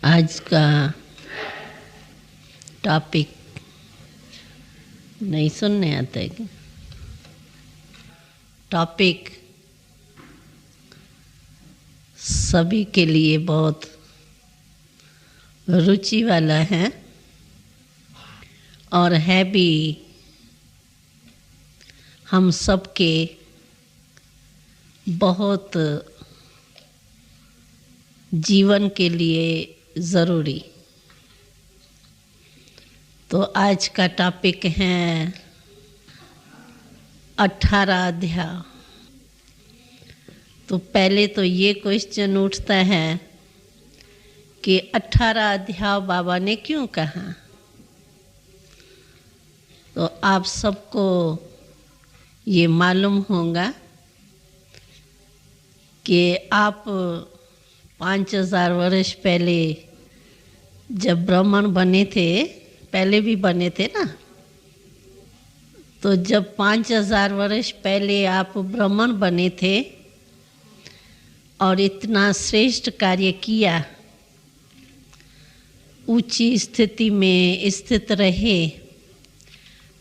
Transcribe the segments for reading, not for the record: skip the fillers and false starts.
आज का टॉपिक नहीं सुनने आता है क्या? टॉपिक सभी के लिए बहुत रुचि वाला है और है भी हम सबके बहुत जीवन के लिए ज़रूरी। तो आज का टॉपिक है 18 अध्याय। तो पहले तो ये क्वेश्चन उठता है कि 18 अध्याय बाबा ने क्यों कहा। तो आप सबको ये मालूम होगा कि आप 5000 वर्ष पहले जब ब्राह्मण बने थे, पहले भी बने थे ना, तो जब 5000 वर्ष पहले आप ब्राह्मण बने थे और इतना श्रेष्ठ कार्य किया, ऊंची स्थिति में स्थित रहे,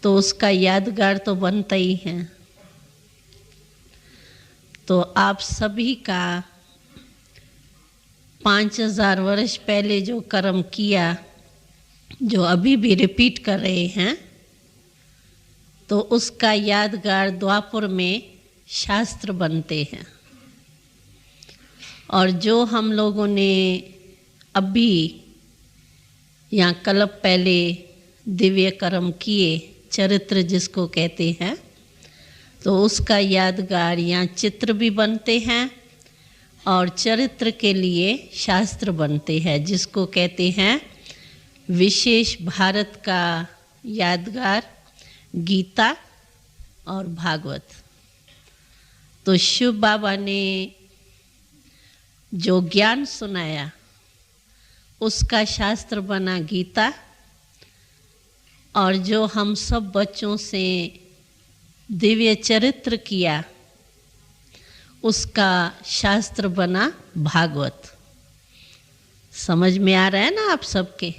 तो उसका यादगार तो बनता ही है। तो आप सभी का 5000 वर्ष पहले जो कर्म किया, जो अभी भी रिपीट कर रहे हैं, तो उसका यादगार द्वापर में शास्त्र बनते हैं। और जो हम लोगों ने अभी या कल्प पहले दिव्य कर्म किए, चरित्र जिसको कहते हैं, तो उसका यादगार या चित्र भी बनते हैं और चरित्र के लिए शास्त्र बनते हैं, जिसको कहते हैं विशेष भारत का यादगार गीता और भागवत। तो शिव बाबा ने जो ज्ञान सुनाया उसका शास्त्र बना गीता, और जो हम सब बच्चों से दिव्य चरित्र किया उसका शास्त्र बना भागवत। समझ में आ रहा है ना आप सबके?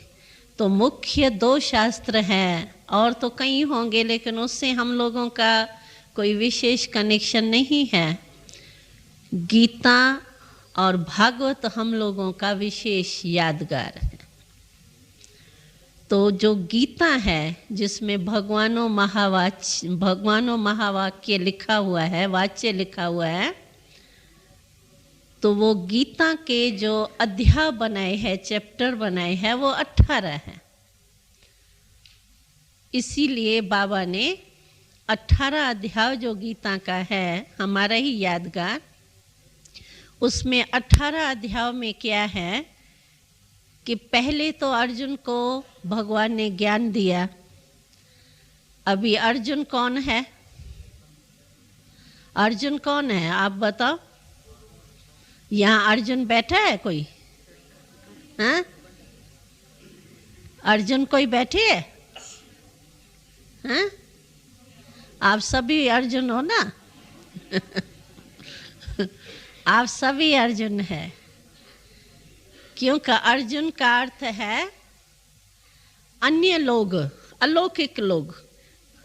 तो मुख्य 2 शास्त्र हैं, और तो कई होंगे लेकिन उससे हम लोगों का कोई विशेष कनेक्शन नहीं है। गीता और भागवत हम लोगों का विशेष यादगार है। तो जो गीता है, जिसमें भगवानों महावाक्य लिखा हुआ है, वाच्य लिखा हुआ है, तो वो गीता के जो अध्याय बनाए हैं, चैप्टर बनाए हैं, वो 18 है। इसीलिए बाबा ने 18 अध्याय जो गीता का है, हमारा ही यादगार, उसमें 18 अध्याय में क्या है कि पहले तो अर्जुन को भगवान ने ज्ञान दिया। अभी अर्जुन कौन है? अर्जुन कौन है आप बताओ? यहाँ अर्जुन बैठा है कोई? हाँ, अर्जुन कोई बैठे है? हाँ, आप सभी अर्जुन हो ना? आप सभी अर्जुन है, क्योंकि अर्जुन का अर्थ है अन्य लोग, अलौकिक लोग।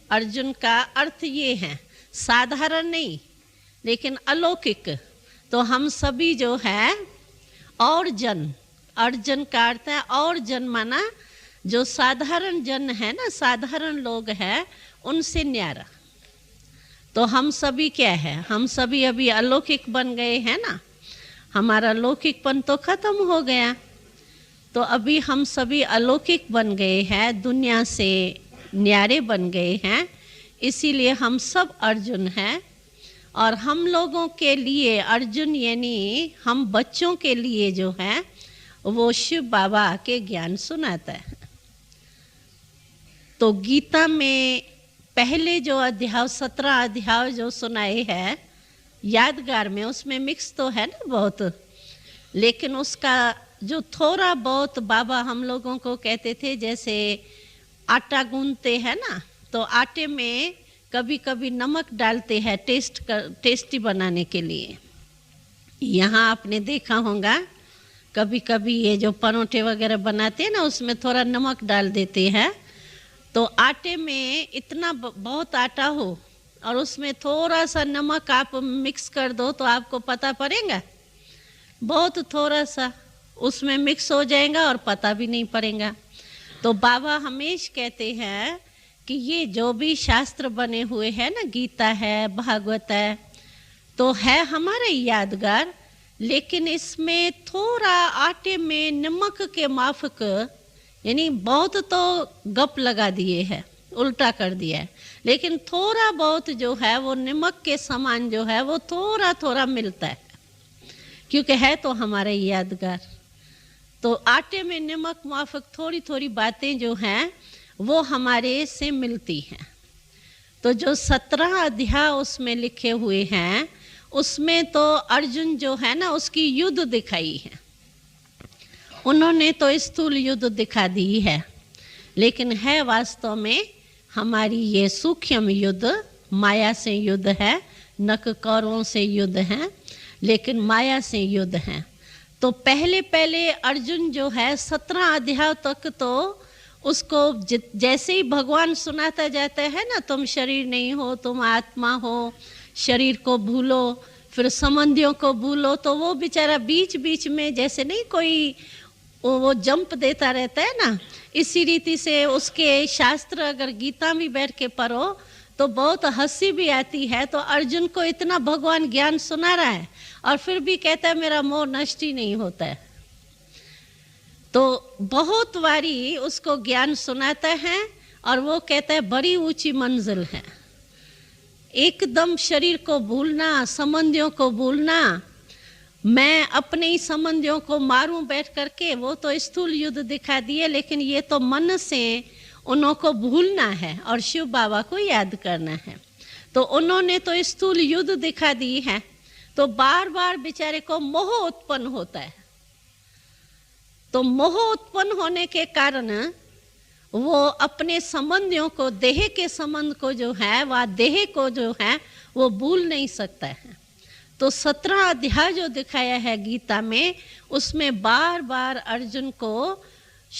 अर्जुन का अर्थ ये है, साधारण नहीं लेकिन अलौकिक। तो हम सभी जो है और जन, अर्जुन का अर्थ है और जन, माना जो साधारण जन है ना, साधारण लोग हैं, उनसे न्यारा। तो हम सभी क्या है? हम सभी अभी अलौकिक बन गए हैं ना। हमारा लौकिकपन तो खत्म हो गया, तो अभी हम सभी अलौकिक बन गए हैं, दुनिया से न्यारे बन गए हैं। इसीलिए हम सब अर्जुन हैं। और हम लोगों के लिए अर्जुन यानी हम बच्चों के लिए जो है वो शिव बाबा के ज्ञान सुनाता है। तो गीता में पहले जो अध्याय 17 अध्याय जो सुनाए हैं यादगार में, उसमें मिक्स तो है ना बहुत, लेकिन उसका जो थोड़ा बहुत बाबा हम लोगों को कहते थे, जैसे आटा गूंथते हैं ना, तो आटे में कभी कभी नमक डालते हैं टेस्टी बनाने के लिए। यहाँ आपने देखा होगा कभी कभी ये जो परोठे वगैरह बनाते हैं ना, उसमें थोड़ा नमक डाल देते हैं। तो आटे में इतना बहुत आटा हो और उसमें थोड़ा सा नमक आप मिक्स कर दो तो आपको पता पड़ेगा, बहुत थोड़ा सा उसमें मिक्स हो जाएगा और पता भी नहीं पड़ेगा। तो बाबा हमेशा कहते हैं कि ये जो भी शास्त्र बने हुए हैं ना, गीता है, भागवत है, तो है हमारे यादगार, लेकिन इसमें थोड़ा आटे में नमक के माफक, यानी बहुत तो गप लगा दिए है, उल्टा कर दिया है, लेकिन थोड़ा बहुत जो है वो नमक के समान जो है वो थोड़ा थोड़ा मिलता है, क्योंकि है तो हमारे यादगार। तो आटे में नमक माफक थोड़ी थोड़ी बातें जो हैं वो हमारे से मिलती हैं। तो जो 17 अध्याय उसमें लिखे हुए हैं, उसमें तो अर्जुन जो है ना उसकी युद्ध दिखाई है, उन्होंने तो स्थूल युद्ध दिखा दी है, लेकिन है वास्तव में हमारी ये सूक्ष्म युद्ध, माया से युद्ध है, नख कौरों से युद्ध है, लेकिन माया से युद्ध है। तो पहले पहले अर्जुन जो है 17 अध्याय तक तो उसको जैसे ही भगवान सुनाता जाता है ना, तुम शरीर नहीं हो, तुम आत्मा हो, शरीर को भूलो, फिर संबंधियों को भूलो, तो वो बेचारा बीच बीच में जैसे नहीं कोई वो जंप देता रहता है ना, इसी रीति से उसके शास्त्र अगर गीता में बैठ के पढ़ो तो बहुत हंसी भी आती है। तो अर्जुन को इतना भगवान ज्ञान सुना रहा है और फिर भी कहता है मेरा मोह नष्ट ही नहीं होता है। तो बहुत बारी उसको ज्ञान सुनाता है और वो कहता है बड़ी ऊंची मंजिल है, एकदम शरीर को भूलना, संबंधियों को भूलना, मैं अपने ही संबंधियों को मारूं बैठ करके, वो तो स्थूल युद्ध दिखा दिए, लेकिन ये तो मन से उनको भूलना है और शिव बाबा को याद करना है। तो उन्होंने तो स्थूल युद्ध दिखा दी है, तो बार बार बेचारे को मोह उत्पन्न होता है। तो मोह उत्पन्न होने के कारण वो अपने संबंधियों को, देह के संबंध को जो है, वह देह को जो है वो भूल नहीं सकता है। तो 17 अध्याय जो दिखाया है गीता में, उसमें बार बार अर्जुन को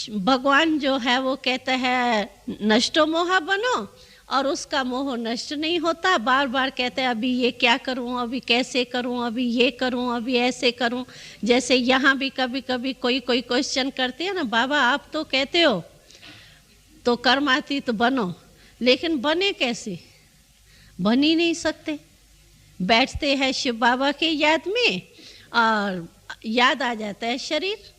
भगवान जो है वो कहता है नष्टो मोहा बनो, और उसका मोह नष्ट नहीं होता। बार बार कहते हैं अभी ये क्या करूं, अभी कैसे करूं, अभी ये करूं, अभी ऐसे करूं। जैसे यहाँ भी कभी कभी कोई क्वेश्चन करते हैं ना, बाबा आप तो कहते हो तो कर्मातीत बनो, लेकिन बने कैसे? बन ही नहीं सकते। बैठते हैं शिव बाबा के याद में और याद आ जाता है शरीर,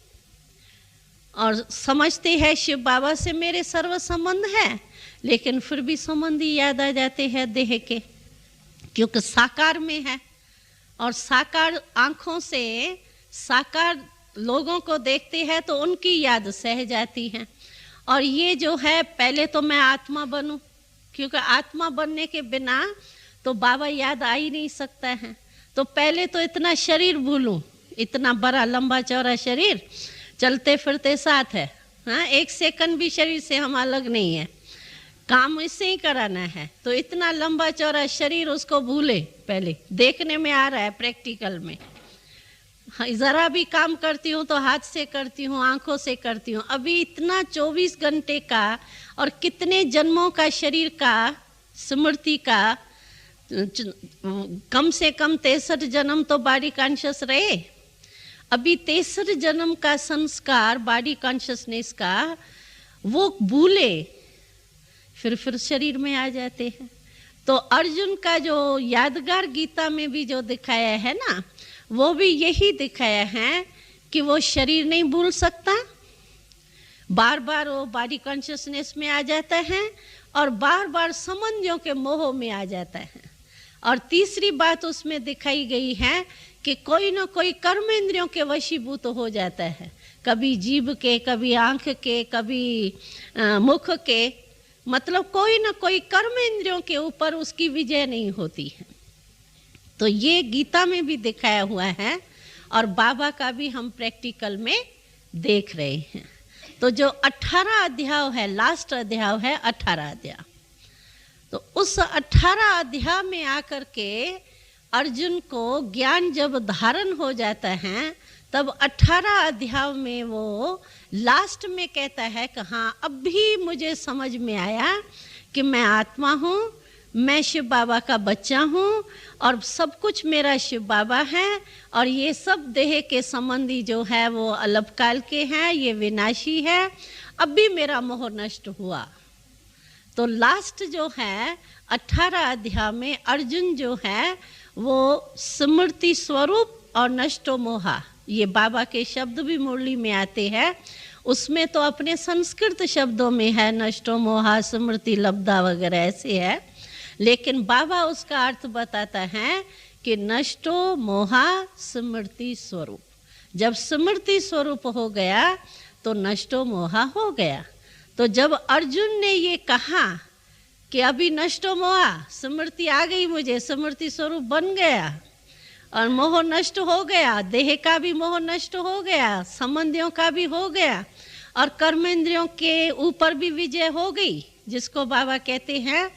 और समझते हैं शिव बाबा से मेरे सर्व संबंध है, लेकिन फिर भी संबंधी याद आ जाते हैं देह के, क्योंकि साकार में है और साकार आंखों से साकार लोगों को देखते हैं तो उनकी याद सह जाती है। और ये जो है पहले तो मैं आत्मा बनूं, क्योंकि आत्मा बनने के बिना तो बाबा याद आ ही नहीं सकता है। तो पहले तो इतना शरीर भूलूं, इतना बड़ा लंबा चौड़ा शरीर, चलते फिरते साथ है, हाँ, एक सेकंड भी शरीर से हम अलग नहीं है, काम इससे ही कराना है। तो इतना लंबा चौड़ा शरीर उसको भूले, पहले देखने में आ रहा है प्रैक्टिकल में। जरा भी काम करती हूँ तो हाथ से करती हूँ, आंखों से करती हूँ। अभी इतना 24 घंटे का और कितने जन्मों का शरीर का स्मृति का, कम से कम 63 जन्म तो बॉडी कॉन्शियस रहे। अभी 63 जन्म का संस्कार बॉडी कॉन्शियसनेस का वो भूले, फिर शरीर में आ जाते हैं। तो अर्जुन का जो यादगार गीता में भी जो दिखाया है ना, वो भी यही दिखाया है कि वो शरीर नहीं भूल सकता, बार बार वो बॉडी कॉन्शियसनेस में आ जाता है और बार बार संबंधियों के मोह में आ जाता है। और तीसरी बात उसमें दिखाई गई है कि कोई ना कोई कर्म इंद्रियों के वशीभूत हो जाता है, कभी जीभ के, कभी आंख के, कभी मुख के, मतलब कोई ना कोई कर्म इंद्रियों के ऊपर उसकी विजय नहीं होती है। तो ये गीता में भी दिखाया हुआ है और बाबा का भी हम प्रैक्टिकल में देख रहे हैं। तो जो 18 अध्याय है, लास्ट अध्याय है 18 अध्याय, तो उस 18 अध्याय में आकर के अर्जुन को ज्ञान जब धारण हो जाता है तब 18 अध्याय में वो लास्ट में कहता है कि हाँ, अब भी मुझे समझ में आया कि मैं आत्मा हूँ, मैं शिव बाबा का बच्चा हूँ और सब कुछ मेरा शिव बाबा है, और ये सब देह के संबंधी जो है वो अल्पकाल के हैं, ये विनाशी है। अब भी मेरा मोह नष्ट हुआ। तो लास्ट जो है 18 अध्याय में अर्जुन जो है वो स्मृति स्वरूप और नष्टो मोहा, ये बाबा के शब्द भी मुरली में आते हैं। उसमें तो अपने संस्कृत शब्दों में है नष्टो मोहा, स्मृति लब्धा वगैरह ऐसे है, लेकिन बाबा उसका अर्थ बताता है कि नष्टो मोहा स्मृति स्वरूप। जब स्मृति स्वरूप हो गया तो नष्टो मोहा हो गया। तो जब अर्जुन ने ये कहा कि अभी नष्टो मोहा, स्मृति आ गई मुझे, स्मृति स्वरूप बन गया और मोह नष्ट हो गया, देह का भी मोह नष्ट हो गया, संबंधियों का भी हो गया और कर्मेंद्रियों के ऊपर भी विजय हो गई, जिसको बाबा कहते हैं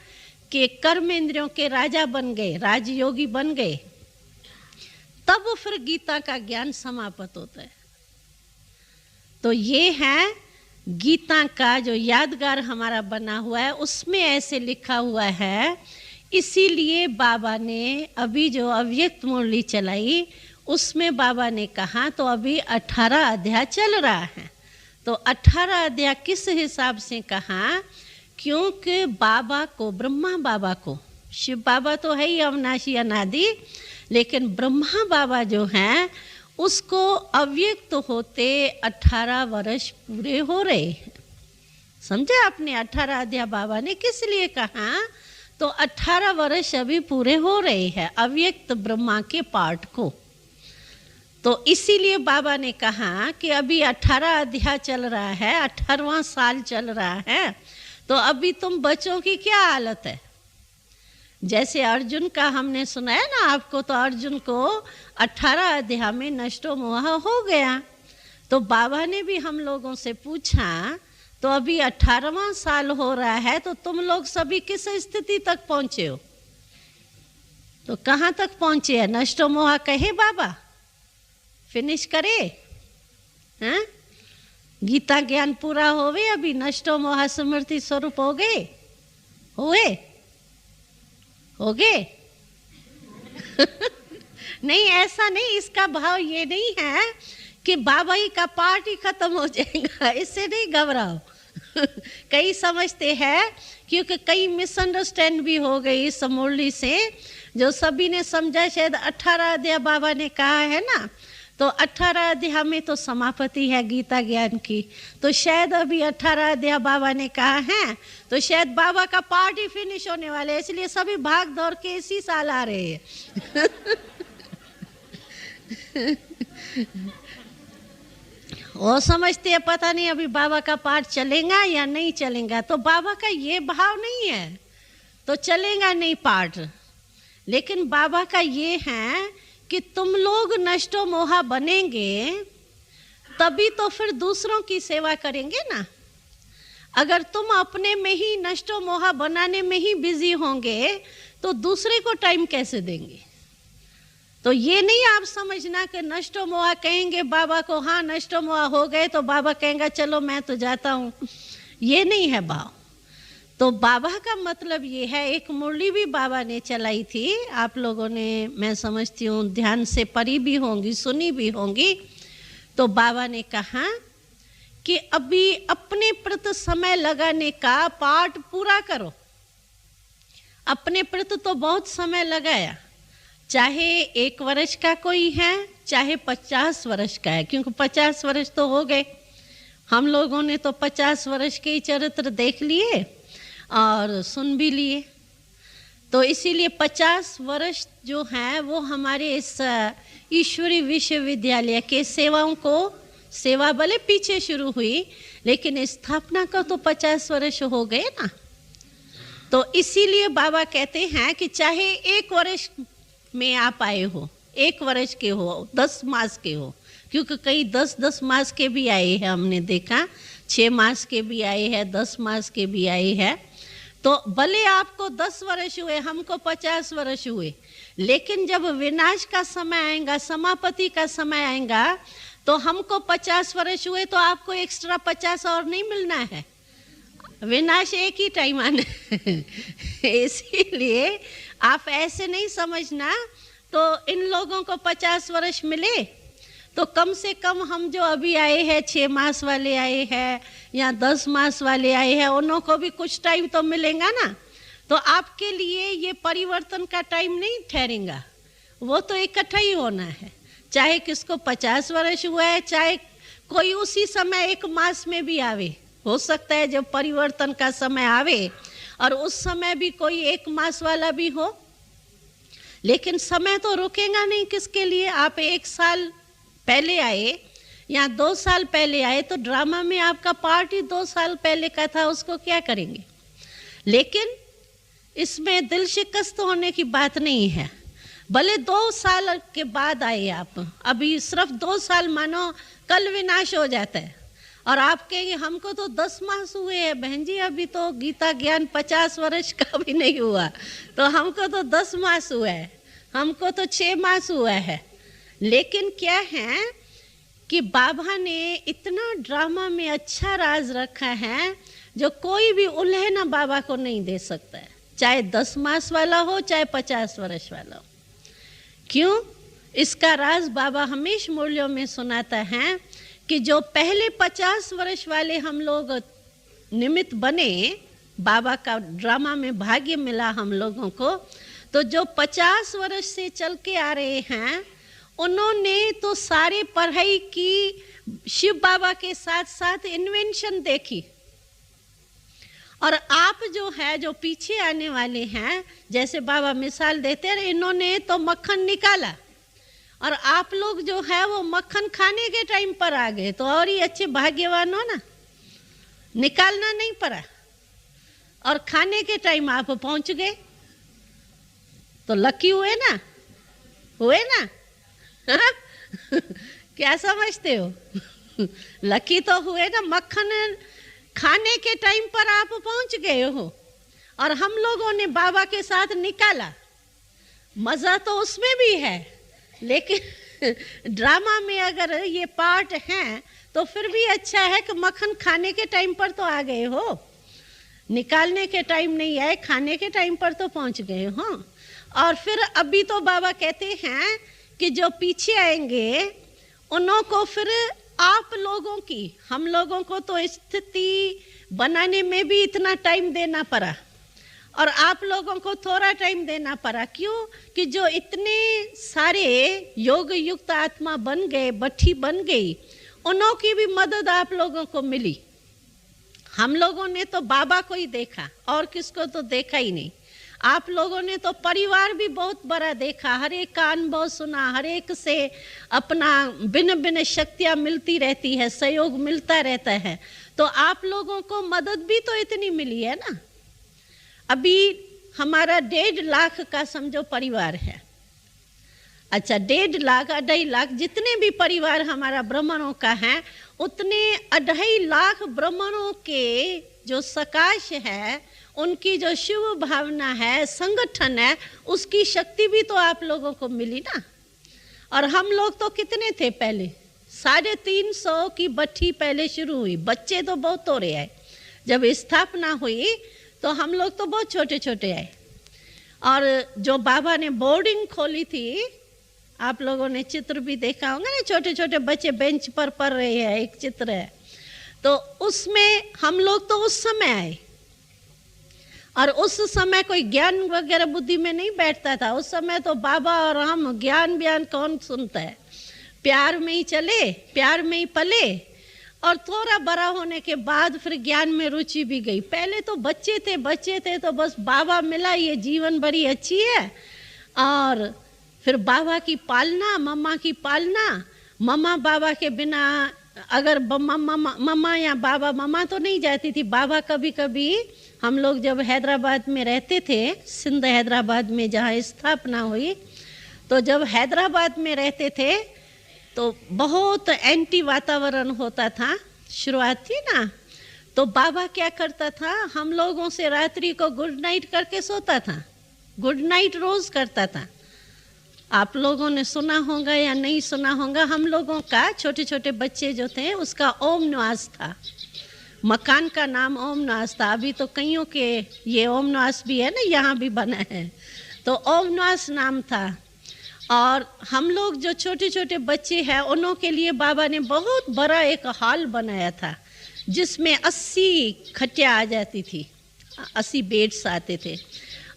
कि कर्मेंद्रियों के राजा बन गए, राजयोगी बन गए, तब फिर गीता का ज्ञान समाप्त होता है। तो ये है गीता का जो यादगार हमारा बना हुआ है, उसमें ऐसे लिखा हुआ है। इसीलिए बाबा ने अभी जो अव्यक्त मुरली चलाई उसमें बाबा ने कहा, तो अभी 18 अध्याय चल रहा है। तो 18 अध्याय किस हिसाब से कहा? क्योंकि बाबा को, ब्रह्मा बाबा को, शिव बाबा तो है ही अविनाशी अनादि, लेकिन ब्रह्मा बाबा जो हैं उसको अव्यक्त होते 18 वर्ष पूरे हो रहे हैं। समझे आपने? 18 अध्याय बाबा ने किस लिए कहा? तो 18 वर्ष अभी पूरे हो रहे हैं अव्यक्त ब्रह्मा के पाठ को। तो इसीलिए बाबा ने कहा कि अभी 18 अध्याय चल रहा है, 18वां साल चल रहा है, तो अभी तुम बच्चों की क्या हालत है? जैसे अर्जुन का हमने सुनाया ना आपको, तो अर्जुन को 18 अध्याय में नष्टो मोह हो गया। तो बाबा ने भी हम लोगों से पूछा, तो अभी 18वां साल हो रहा है, तो तुम लोग सभी किस स्थिति तक पहुंचे हो? तो कहाँ तक पहुंचे हैं? नष्टो मोह कहे बाबा, फिनिश करे हैं? गीता ज्ञान पूरा होवे, अभी नष्टो मोह स्मृति स्वरूप हो गए, हुए हो गए? नहीं, ऐसा नहीं, इसका भाव ये नहीं है कि बाबा ही का पार्ट ही खत्म हो जाएगा, इससे नहीं घबराओ। कई समझते हैं, क्योंकि कई मिसअंडरस्टैंड भी हो गई इस मुरली से, जो सभी ने समझा शायद 18 अध्याय बाबा ने कहा है ना, तो 18 अध्याय में तो समाप्ति है गीता ज्ञान की, तो शायद अभी 18 अध्याय बाबा ने कहा है, तो शायद बाबा का पार्ट ही फिनिश होने वाले, इसलिए सभी भाग दौड़ के इसी साल आ रहे हैं। वो समझते हैं पता नहीं अभी बाबा का पाठ चलेगा या नहीं चलेगा, तो बाबा का ये भाव नहीं है तो चलेगा नहीं पाठ, लेकिन बाबा का ये है कि तुम लोग नष्टो मोहा बनेंगे तभी तो फिर दूसरों की सेवा करेंगे ना। अगर तुम अपने में ही नष्टो मोहा बनाने में ही बिजी होंगे तो दूसरे को टाइम कैसे देंगे? तो ये नहीं आप समझना कि नष्टो मोहा कहेंगे बाबा को, हाँ नष्टो मोहा हो गए तो बाबा कहेंगे चलो मैं तो जाता हूँ, ये नहीं है भाव। तो बाबा का मतलब ये है, एक मुरली भी बाबा ने चलाई थी, आप लोगों ने मैं समझती हूँ ध्यान से पढ़ी भी होंगी, सुनी भी होंगी। तो बाबा ने कहा कि अभी अपने प्रति समय लगाने का पाठ पूरा करो। अपने प्रति तो बहुत समय लगाया, चाहे 1 वर्ष का कोई है चाहे 50 वर्ष का है, क्योंकि 50 वर्ष तो हो गए, हम लोगों ने तो 50 वर्ष के ही चरित्र देख लिए और सुन भी लिए। तो इसीलिए 50 वर्ष जो है वो हमारे इस ईश्वरी विश्वविद्यालय के सेवाओं को, सेवा भले पीछे शुरू हुई लेकिन स्थापना का तो 50 वर्ष हो गए ना। तो इसीलिए बाबा कहते हैं कि चाहे 1 वर्ष में आप आए हो, 1 वर्ष के हो, 10 मास के हो, क्योंकि कई 10-10 मास के भी आए हैं, हमने देखा 6 मास के भी आए हैं, 10 मास के भी आए हैं। तो भले आपको 10 वर्ष हुए, हमको 50 वर्ष हुए, लेकिन जब विनाश का समय आएगा, समाप्ति का समय आएगा, तो हमको 50 वर्ष हुए तो आपको एक्स्ट्रा 50 और नहीं मिलना है। विनाश एक ही टाइम आना इसीलिए आप ऐसे नहीं समझना। तो इन लोगों को 50 वर्ष मिले तो कम से कम हम जो अभी आए हैं, 6 मास वाले आए हैं या 10 मास वाले आए हैं, उन्हों को भी कुछ टाइम तो मिलेगा ना। तो आपके लिए ये परिवर्तन का टाइम नहीं ठहरेगा, वो तो इकट्ठा ही होना है। चाहे किसको 50 वर्ष हुआ है, चाहे कोई उसी समय 1 मास में भी आवे। हो सकता है जब परिवर्तन का समय आवे और उस समय भी कोई 1 मास वाला भी हो, लेकिन समय तो रुकेगा नहीं। किसके लिए? आप 1 साल पहले आए या 2 साल पहले आए तो ड्रामा में आपका पार्ट ही 2 साल पहले का था, उसको क्या करेंगे? लेकिन इसमें दिल शिकस्त होने की बात नहीं है। भले 2 साल के बाद आए आप, अभी सिर्फ 2 साल मानो कल विनाश हो जाता है और आप कहेंगे हमको तो 10 मास हुए हैं बहन जी, अभी तो गीता ज्ञान 50 वर्ष का भी नहीं हुआ, तो हमको तो 10 मास हुआ है, हमको तो 6 मास हुआ है। लेकिन क्या है कि बाबा ने इतना ड्रामा में अच्छा राज रखा है जो कोई भी उल्हेना बाबा को नहीं दे सकता है, चाहे 10 मास वाला हो चाहे 50 वर्ष वाला हो। क्यों? इसका राज बाबा हमेशा मूल्यों में सुनाता है कि जो पहले 50 वर्ष वाले हम लोग निमित्त बने, बाबा का ड्रामा में भाग्य मिला हम लोगों को, तो जो 50 वर्ष से चल के आ रहे हैं उन्होंने तो सारे पढ़ाई की, शिव बाबा के साथ साथ इन्वेंशन देखी। और आप जो है, जो पीछे आने वाले हैं, जैसे बाबा मिसाल देते हैं, इन्होंने तो मक्खन निकाला और आप लोग जो है वो मक्खन खाने के टाइम पर आ गए, तो और ही अच्छे भाग्यवान हो ना। निकालना नहीं पड़ा और खाने के टाइम आप पहुंच गए, तो लकी हुए ना, हुए ना। क्या समझते हो? लकी तो हुए ना, मक्खन खाने के टाइम पर आप पहुंच गए हो और हम लोगों ने बाबा के साथ निकाला। मजा तो उसमें भी है, लेकिन ड्रामा में अगर ये पार्ट है तो फिर भी अच्छा है कि मक्खन खाने के टाइम पर तो आ गए हो, निकालने के टाइम नहीं आए, खाने के टाइम पर तो पहुंच गए हो। और फिर अभी तो बाबा कहते हैं कि जो पीछे आएंगे उन्हों को फिर आप लोगों की, हम लोगों को तो स्थिति बनाने में भी इतना टाइम देना पड़ा और आप लोगों को थोड़ा टाइम देना पड़ा। क्यों? कि जो इतने सारे योग युक्त आत्मा बन गए, बट्ठी बन गई, उन्हों की भी मदद आप लोगों को मिली। हम लोगों ने तो बाबा को ही देखा और किसको तो देखा ही नहीं। आप लोगों ने तो परिवार भी बहुत बड़ा देखा, हर एक का अनुभव सुना, हर एक से अपना भिन्न भिन्न शक्तियाँ मिलती रहती है, सहयोग मिलता रहता है, तो आप लोगों को मदद भी तो इतनी मिली है ना। अभी हमारा 1.5 लाख का समझो परिवार है। अच्छा, 1.5 लाख 2.5 लाख जितने भी परिवार हमारा ब्राह्मणों का है, उतने 2.5 लाख ब्राह्मणों के जो सकाश है, उनकी जो शिव भावना है, संगठन है, उसकी शक्ति भी तो आप लोगों को मिली ना। और हम लोग तो कितने थे पहले? 350 की बट्ठी पहले शुरू हुई, बच्चे तो बहुत थोड़े आए। जब स्थापना हुई तो हम लोग तो बहुत छोटे छोटे आए। और जो बाबा ने बोर्डिंग खोली थी, आप लोगों ने चित्र भी देखा होगा ना, छोटे छोटे बच्चे बेंच पर पढ़ रहे हैं, एक चित्र है, तो उसमें हम लोग तो उस समय आए। और उस समय कोई ज्ञान वगैरह बुद्धि में नहीं बैठता था। उस समय तो बाबा और हम ज्ञान बयान कौन सुनता है, प्यार में ही चले, प्यार में ही पले। और थोड़ा बड़ा होने के बाद फिर ज्ञान में रुचि भी गई। पहले तो बच्चे थे तो बस बाबा मिला, ये जीवन बड़ी अच्छी है। और फिर बाबा की पालना, मम्मा की पालना, मम्मा बाबा के बिना अगर मम्मा या बाबा, मम्मा तो नहीं जाती थी, बाबा कभी कभी, हम लोग जब हैदराबाद में रहते थे, सिंध हैदराबाद में जहाँ स्थापना हुई, तो जब हैदराबाद में रहते थे तो बहुत एंटी वातावरण होता था, शुरुआत थी ना, तो बाबा क्या करता था, हम लोगों से रात्रि को गुड नाइट करके सोता था। गुड नाइट रोज करता था। आप लोगों ने सुना होगा या नहीं सुना होगा, हम लोगों का छोटे छोटे बच्चे जो थे उसका ओम निवास था। मकान का नाम ओम निवास था। अभी तो कईयों के ये ओम निवास भी है ना, यहाँ भी बना है, तो ओम निवास नाम था। और हम लोग जो छोटे छोटे बच्चे हैं उन्हों के लिए बाबा ने बहुत बड़ा एक हॉल बनाया था, जिसमें 80 खटिया आ जाती थी, 80 बेड्स आते थे।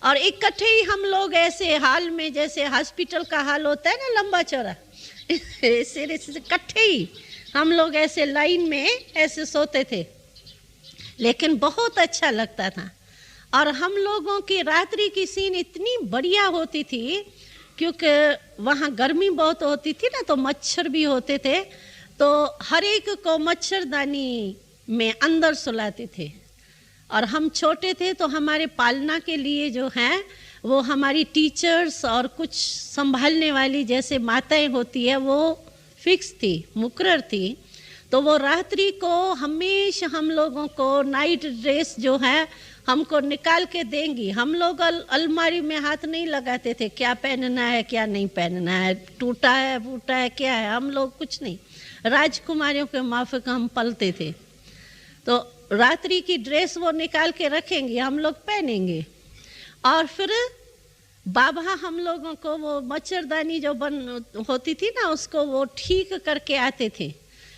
और इकट्ठे ही हम लोग ऐसे हाल में, जैसे हॉस्पिटल का हाल होता है ना लंबा चौड़ा, ऐसे इकट्ठे ही हम लोग ऐसे लाइन में ऐसे सोते थे। लेकिन बहुत अच्छा लगता था। और हम लोगों की रात्रि की सीन इतनी बढ़िया होती थी, क्योंकि वहाँ गर्मी बहुत होती थी ना, तो मच्छर भी होते थे। तो हर एक को मच्छरदानी में अंदर सुलाते थे। और हम छोटे थे तो हमारे पालना के लिए जो हैं वो हमारी टीचर्स और कुछ संभालने वाली जैसे माताएं होती है वो फिक्स थी, मुकर्रर थी। तो वो रात्रि को हमेशा हम लोगों को नाइट ड्रेस जो है हमको निकाल के देंगी। हम लोग अलमारी में हाथ नहीं लगाते थे, क्या पहनना है क्या नहीं पहनना है, टूटा है फूटा है क्या है, हम लोग कुछ नहीं। राजकुमारियों के माफिक हम पलते थे। तो रात्रि की ड्रेस वो निकाल के रखेंगे, हम लोग पहनेंगे। और फिर बाबा हम लोगों को वो मच्छरदानी जो होती थी ना, उसको वो ठीक करके आते थे।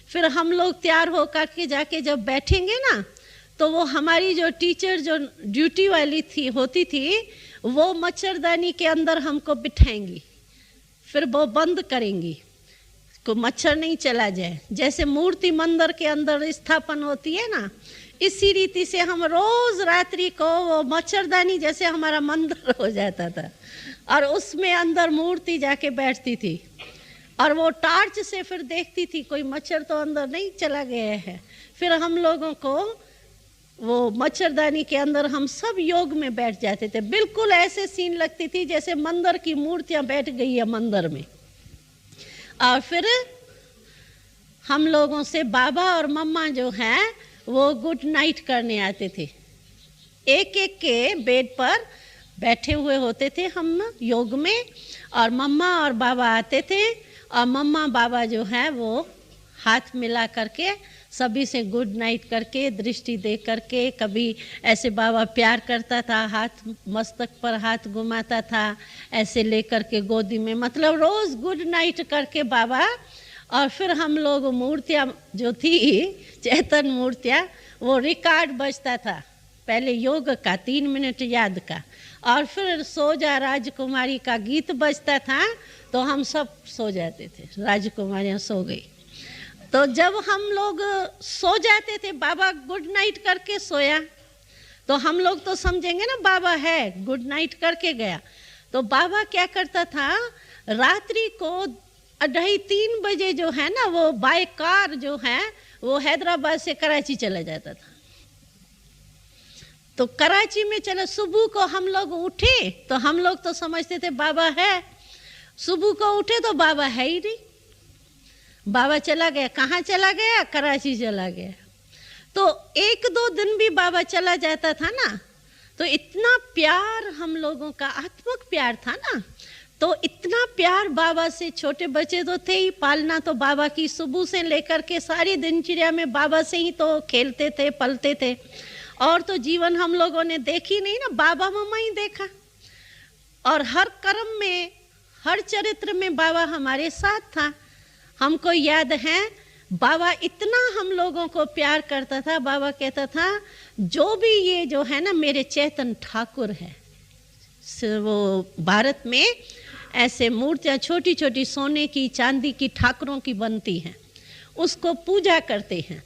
फिर हम लोग तैयार होकर के जाके जब बैठेंगे ना, तो वो हमारी जो टीचर जो ड्यूटी वाली होती थी, वो मच्छरदानी के अंदर हमको बिठाएंगी। फिर वो बंद करेंगी को मच्छर नहीं चला जाए। जैसे मूर्ति मंदिर के अंदर स्थापन होती है ना, इसी रीति से हम रोज रात्रि को वो मच्छरदानी जैसे हमारा मंदिर हो जाता था, और उसमें अंदर मूर्ति जाके बैठती थी। और वो टार्च से फिर देखती थी कोई मच्छर तो अंदर नहीं चला गया है। फिर हम लोगों को वो मच्छरदानी के अंदर हम सब योग में बैठ जाते थे। बिल्कुल ऐसे सीन लगती थी जैसे मंदिर की मूर्तियां बैठ गई है मंदिर में। और फिर हम लोगों से बाबा और मम्मा जो हैं वो गुड नाइट करने आते थे। एक एक के बेड पर बैठे हुए होते थे हम योग में, और मम्मा और बाबा आते थे। और मम्मा बाबा जो है वो हाथ मिला करके सभी से गुड नाइट करके दृष्टि दे करके, कभी ऐसे बाबा प्यार करता था, हाथ मस्तक पर हाथ घुमाता था ऐसे लेकर के गोदी में, मतलब रोज गुड नाइट करके बाबा। और फिर हम लोग मूर्तियाँ जो थी चेतन मूर्तियाँ, वो रिकॉर्ड बजता था पहले योग का 3 मिनट याद का, और फिर सो जा राजकुमारी का गीत बजता था, तो हम सब सो जाते थे। राजकुमारियाँ सो गई। तो जब हम लोग सो जाते थे, बाबा गुड नाइट करके सोया, तो हम लोग तो समझेंगे ना बाबा है, गुड नाइट करके गया। तो बाबा क्या करता था, रात्रि को 2:30-3 बजे जो है ना, वो बाय कार जो है वो हैदराबाद से कराची चला जाता था। तो कराची में चला, सुबह को हम लोग उठे तो हम लोग तो समझते थे बाबा है। सुबह को उठे तो बाबा है ही नहीं, बाबा चला गया। कहाँ चला गया? कराची चला गया। तो 1-2 दिन भी बाबा चला जाता था ना, तो इतना प्यार हम लोगों का आत्मिक प्यार था ना, तो इतना प्यार बाबा से। छोटे बच्चे तो थे ही, पालना तो बाबा की, सुबह से लेकर के सारी दिनचर्या में बाबा से ही तो खेलते थे पलते थे। और तो जीवन हम लोगों ने देखी नहीं ना, बाबा मम्मा ही देखा। और हर कर्म में, हर चरित्र में बाबा हमारे साथ था। हमको याद है बाबा इतना हम लोगों को प्यार करता था। बाबा कहता था जो भी ये जो है ना मेरे चेतन ठाकुर है, वो भारत में ऐसे मूर्तियाँ छोटी छोटी सोने की चांदी की ठाकुरों की बनती हैं, उसको पूजा करते हैं।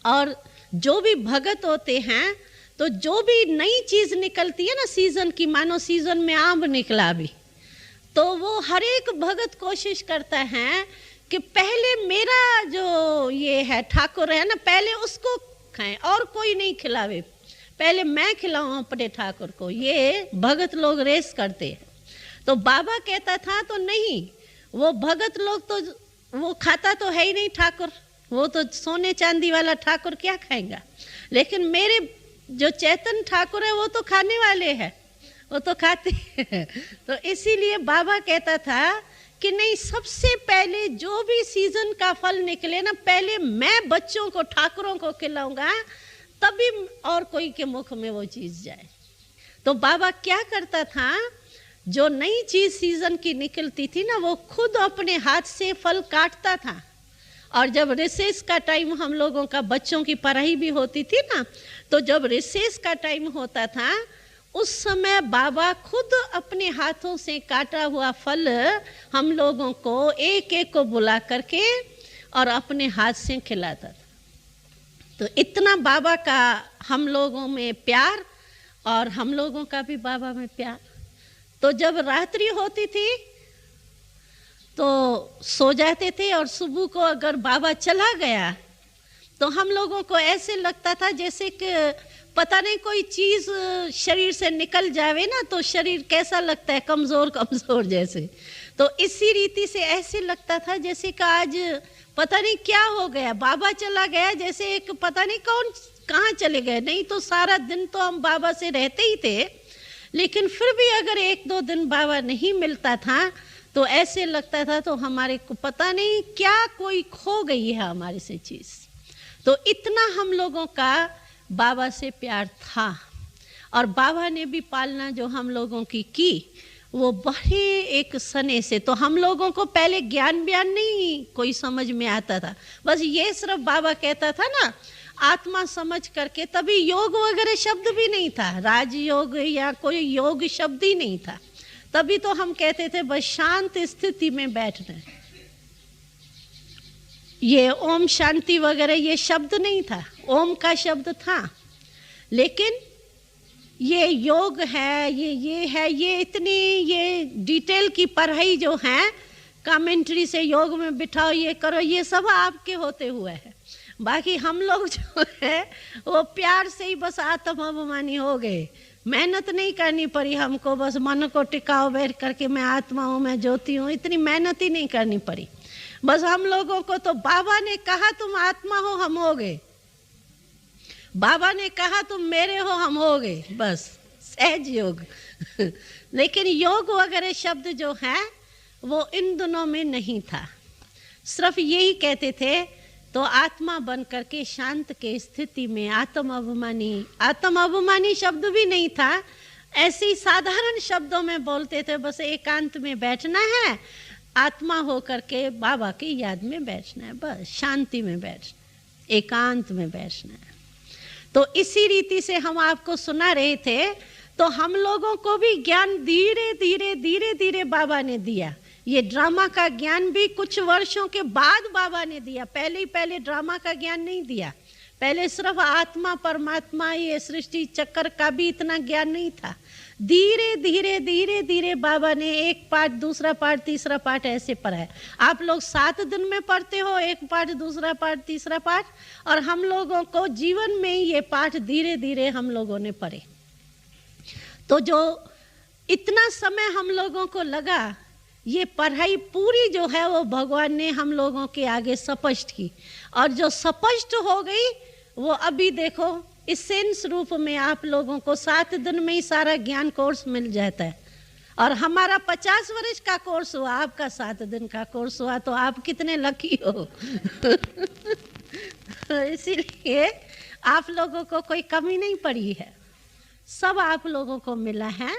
और जो भी भगत होते हैं, तो जो भी नई चीज़ निकलती है ना सीज़न की, मानो सीज़न में आम निकला भी, तो वो हर एक भगत कोशिश करता है कि पहले मेरा जो ये है ठाकुर है ना, पहले उसको खाएं और कोई नहीं खिलावे, पहले मैं खिलाऊं अपने ठाकुर को। ये भगत लोग रेस करते हैं। तो बाबा कहता था तो नहीं, वो भगत लोग तो वो खाता तो है ही नहीं ठाकुर, वो तो सोने चांदी वाला ठाकुर क्या खाएगा। लेकिन मेरे जो चैतन्य ठाकुर है वो तो खाने वाले हैं, वो तो खाते हैं। तो इसीलिए बाबा कहता था कि नहीं, सबसे पहले जो भी सीजन का फल निकले ना, पहले मैं बच्चों को, ठाकुरों को खिलाऊंगा, तभी और कोई के मुख में वो चीज जाए। तो बाबा क्या करता था, जो नई चीज सीजन की निकलती थी ना, वो खुद अपने हाथ से फल काटता था। और जब रिसेस का टाइम हम लोगों का, बच्चों की पढ़ाई भी होती थी ना, तो जब रिसेस का टाइम होता था उस समय बाबा खुद अपने हाथों से काटा हुआ फल हम लोगों को एक एक को बुला करके और अपने हाथ से खिलाता था। तो इतना बाबा का हम लोगों में प्यार और हम लोगों का भी बाबा में प्यार। तो जब रात्रि होती थी तो सो जाते थे, और सुबह को अगर बाबा चला गया तो हम लोगों को ऐसे लगता था जैसे कि पता नहीं कोई चीज शरीर से निकल जावे ना, तो शरीर कैसा लगता है, कमजोर कमजोर जैसे। तो इसी रीति से ऐसे लगता था जैसे कि आज पता नहीं क्या हो गया, बाबा चला गया, जैसे एक पता नहीं कौन कहाँ चले गए। नहीं तो सारा दिन तो हम बाबा से रहते ही थे, लेकिन फिर भी अगर एक दो दिन बाबा नहीं मिलता था तो ऐसे लगता था तो हमारे को पता नहीं क्या कोई खो गई है हमारे से चीज। तो इतना हम लोगों का बाबा से प्यार था। और बाबा ने भी पालना जो हम लोगों की वो बड़े एक सने से। तो हम लोगों को पहले ज्ञान व्यान नहीं कोई समझ में आता था, बस ये सिर्फ बाबा कहता था ना आत्मा समझ करके, तभी योग वगैरह शब्द भी नहीं था, राजयोग या कोई योग शब्द ही नहीं था। तभी तो हम कहते थे बस शांत स्थिति में बैठना है। ये ओम शांति वगैरह ये शब्द नहीं था, ओम का शब्द था, लेकिन ये योग है, ये है, ये इतनी ये डिटेल की पढ़ाई जो है, कमेंट्री से योग में बिठाओ, ये करो, ये सब आपके होते हुए है। बाकी हम लोग जो है वो प्यार से ही बस आत्माभिमानी हो गए। मेहनत नहीं करनी पड़ी हमको, बस मन को टिकाओ बैठ करके मैं आत्मा हूँ, मैं ज्योति हूँ, इतनी मेहनत ही नहीं करनी पड़ी। बस हम लोगों को तो बाबा ने कहा तुम आत्मा हो, हम हो गए। बाबा ने कहा तुम मेरे हो, हम हो गए, बस सहज योग। लेकिन योग वगैरह शब्द जो है वो इन दोनों में नहीं था, सिर्फ यही कहते थे तो आत्मा बन करके शांत के स्थिति में आत्म अभिमानी शब्द भी नहीं था, ऐसे ही साधारण शब्दों में बोलते थे, बस एकांत में बैठना है, आत्मा हो करके बाबा की याद में बैठना है, बस शांति में बैठना, एकांत में बैठना है। तो इसी रीति से हम आपको सुना रहे थे। तो हम लोगों को भी ज्ञान धीरे धीरे बाबा ने दिया। ये ड्रामा का ज्ञान भी कुछ वर्षों के बाद बाबा ने दिया, पहले ड्रामा का ज्ञान नहीं दिया। पहले सिर्फ आत्मा परमात्मा ये सृष्टि चक्र का भी इतना ज्ञान नहीं था। धीरे धीरे बाबा ने एक पाठ, दूसरा पाठ, तीसरा पाठ ऐसे पढ़ाया। आप लोग 7 दिन में पढ़ते हो, एक पाठ, दूसरा पाठ, तीसरा पाठ, और हम लोगों को जीवन में ये पाठ धीरे धीरे हम लोगों ने पढ़े। तो जो इतना समय हम लोगों को लगा, ये पढ़ाई पूरी जो है वो भगवान ने हम लोगों के आगे स्पष्ट की, और जो स्पष्ट हो गई वो अभी देखो इस सेंस रूप में आप लोगों को 7 दिन में ही सारा ज्ञान कोर्स मिल जाता है। और हमारा 50 वर्ष का कोर्स हुआ, आपका 7 दिन का कोर्स हुआ, तो आप कितने लकी हो। इसीलिए आप लोगों को कोई कमी नहीं पड़ी है, सब आप लोगों को मिला है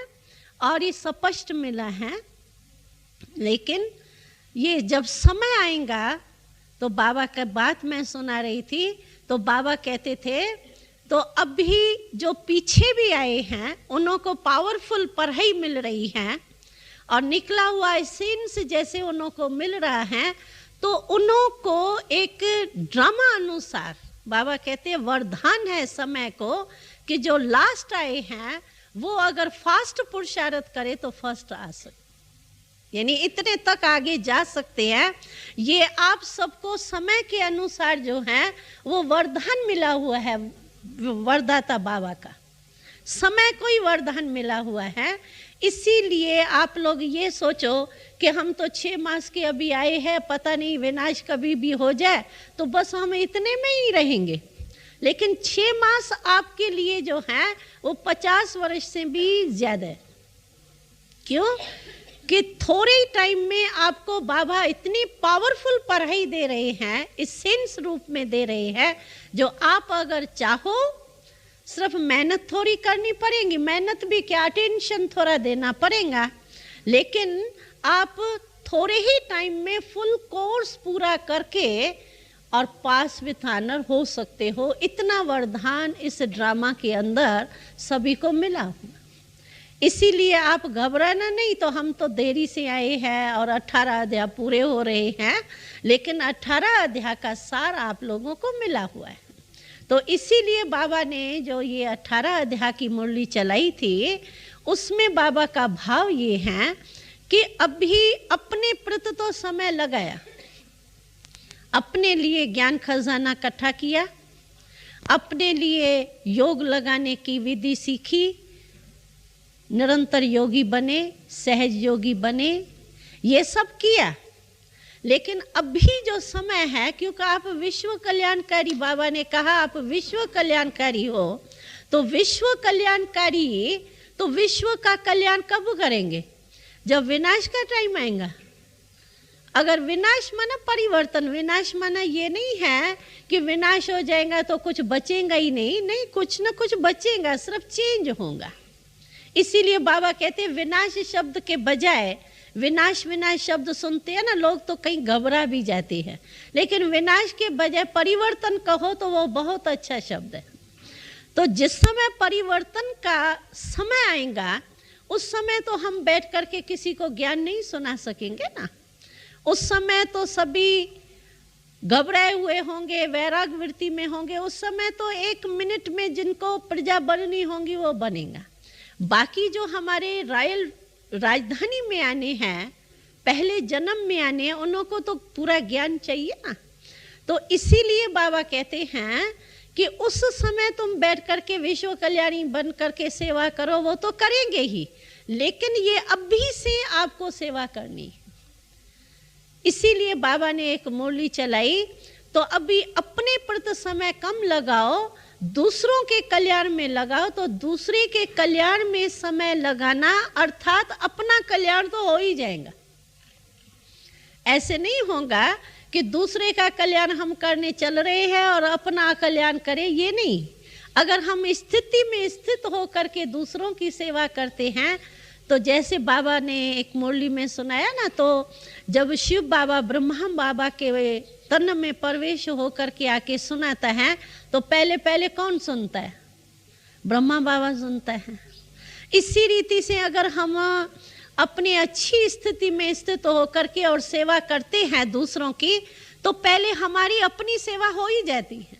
और ये स्पष्ट मिला है। लेकिन ये जब समय आएगा, तो बाबा का बात मैं सुना रही थी, तो बाबा कहते थे तो अभी जो पीछे भी आए हैं उन्हों को पावरफुल पढ़ाई मिल रही है, और निकला हुआ सेंस जैसे उन्हों को मिल रहा है, तो उन्हों को एक ड्रामा अनुसार बाबा कहते हैं वरदान है समय को, कि जो लास्ट आए हैं वो अगर फास्ट पुरुषार्थ करे तो फर्स्ट आ सकते, यानी इतने तक आगे जा सकते हैं। ये आप सबको समय के अनुसार जो है वो वरदान मिला हुआ है, वरदाता बाबा का समय को ही वरदान मिला हुआ है। इसीलिए आप लोग ये सोचो कि हम तो 6 मास के अभी आए हैं, पता नहीं विनाश कभी भी हो जाए, तो बस हम इतने में ही रहेंगे। लेकिन 6 मास आपके लिए जो है वो 50 वर्ष से भी ज्यादा है। क्यों? कि थोड़े ही टाइम में आपको बाबा इतनी पावरफुल पढ़ाई दे रहे हैं, इस सेंस रूप में दे रहे हैं, जो आप अगर चाहो सिर्फ मेहनत थोड़ी करनी पड़ेगी, मेहनत भी क्या, अटेंशन थोड़ा देना पड़ेगा, लेकिन आप थोड़े ही टाइम में फुल कोर्स पूरा करके और पास विथ ऑनर हो सकते हो। इतना वरदान इस ड्रामा के अंदर सभी को मिला हुआ। इसीलिए आप घबराना नहीं। तो हम तो देरी से आए हैं और 18 अध्याय पूरे हो रहे हैं, लेकिन 18 अध्याय का सार आप लोगों को मिला हुआ है। तो इसीलिए बाबा ने जो ये 18 अध्याय की मुरली चलाई थी, उसमें बाबा का भाव ये है कि अभी अपने प्रति तो समय लगाया, अपने लिए ज्ञान खजाना इकट्ठा किया, अपने लिए योग लगाने की विधि सीखी, निरंतर योगी बने, सहज योगी बने, ये सब किया। लेकिन अभी जो समय है, क्योंकि आप विश्व कल्याणकारी, बाबा ने कहा आप विश्व कल्याणकारी हो, तो विश्व कल्याणकारी तो विश्व का कल्याण कब करेंगे? जब विनाश का टाइम आएगा। अगर विनाश माना परिवर्तन, विनाश माना ये नहीं है कि विनाश हो जाएगा तो कुछ बचेगा ही नहीं, नहीं, कुछ ना कुछ बचेगा, सिर्फ चेंज होगा। इसीलिए बाबा कहते हैं विनाश शब्द के बजाय, विनाश विनाश शब्द सुनते हैं ना लोग तो कहीं घबरा भी जाते हैं, लेकिन विनाश के बजाय परिवर्तन कहो तो वो बहुत अच्छा शब्द है। तो जिस समय परिवर्तन का समय आएगा, उस समय तो हम बैठ करके किसी को ज्ञान नहीं सुना सकेंगे ना। उस समय तो सभी घबराए हुए होंगे, वैराग वृत्ति में होंगे। उस समय तो 1 मिनट में जिनको प्रजा बननी होंगी वो बनेगा। बाकी जो हमारे रॉयल राजधानी में आने हैं, पहले जन्म में आने हैं, उन्हों को तो पूरा ज्ञान चाहिए ना। तो इसीलिए बाबा कहते हैं कि उस समय तुम बैठ करके विश्व कल्याणी बन करके सेवा करो, वो तो करेंगे ही, लेकिन ये अभी से आपको सेवा करनी है। इसीलिए बाबा ने एक मुरली चलाई, तो अभी अपने प्रति समय कम लगाओ, दूसरों के कल्याण में लगाओ। तो दूसरे के कल्याण में समय लगाना अर्थात अपना कल्याण तो हो ही जाएगा। ऐसे नहीं होगा कि दूसरे का कल्याण हम करने चल रहे हैं और अपना कल्याण करें, ये नहीं। अगर हम स्थिति में स्थित होकर के दूसरों की सेवा करते हैं, तो जैसे बाबा ने एक मुरली में सुनाया ना, तो जब शिव बाबा ब्रह्मा बाबा के तन में प्रवेश होकर के आके सुनाता है, तो पहले पहले कौन सुनता है? ब्रह्मा बाबा सुनता है। इसी रीति से अगर हम अपनी अच्छी स्थिति में स्थित होकर के और सेवा करते हैं दूसरों की, तो पहले हमारी अपनी सेवा हो ही जाती है।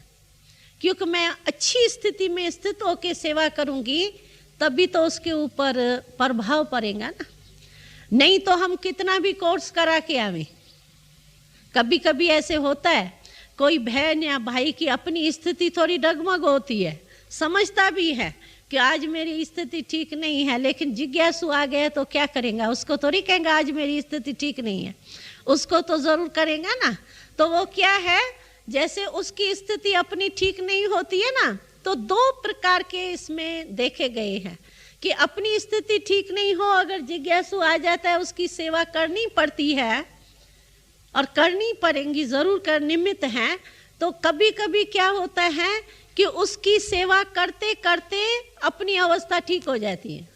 क्योंकि मैं अच्छी स्थिति में स्थित होकर सेवा करूंगी, तभी तो उसके ऊपर प्रभाव पड़ेगा ना। नहीं तो हम कितना भी कोर्स करा के आवे, कभी कभी ऐसे होता है कोई बहन या भाई की अपनी स्थिति थोड़ी डगमग होती है, समझता भी है कि आज मेरी स्थिति ठीक नहीं है, लेकिन जिज्ञासु आ गया तो क्या करेगा? उसको थोड़ी कहेंगे आज मेरी स्थिति ठीक नहीं है, उसको तो जरूर करेगा ना। तो वो क्या है, जैसे उसकी स्थिति अपनी ठीक नहीं होती है ना, तो 2 प्रकार के इसमें देखे गए हैं कि अपनी स्थिति ठीक नहीं हो, अगर जिज्ञासु आ जाता है उसकी सेवा करनी पड़ती है और करनी पड़ेगी, जरूर कर निमित्त है। तो कभी कभी क्या होता है कि उसकी सेवा करते करते अपनी अवस्था ठीक हो जाती है।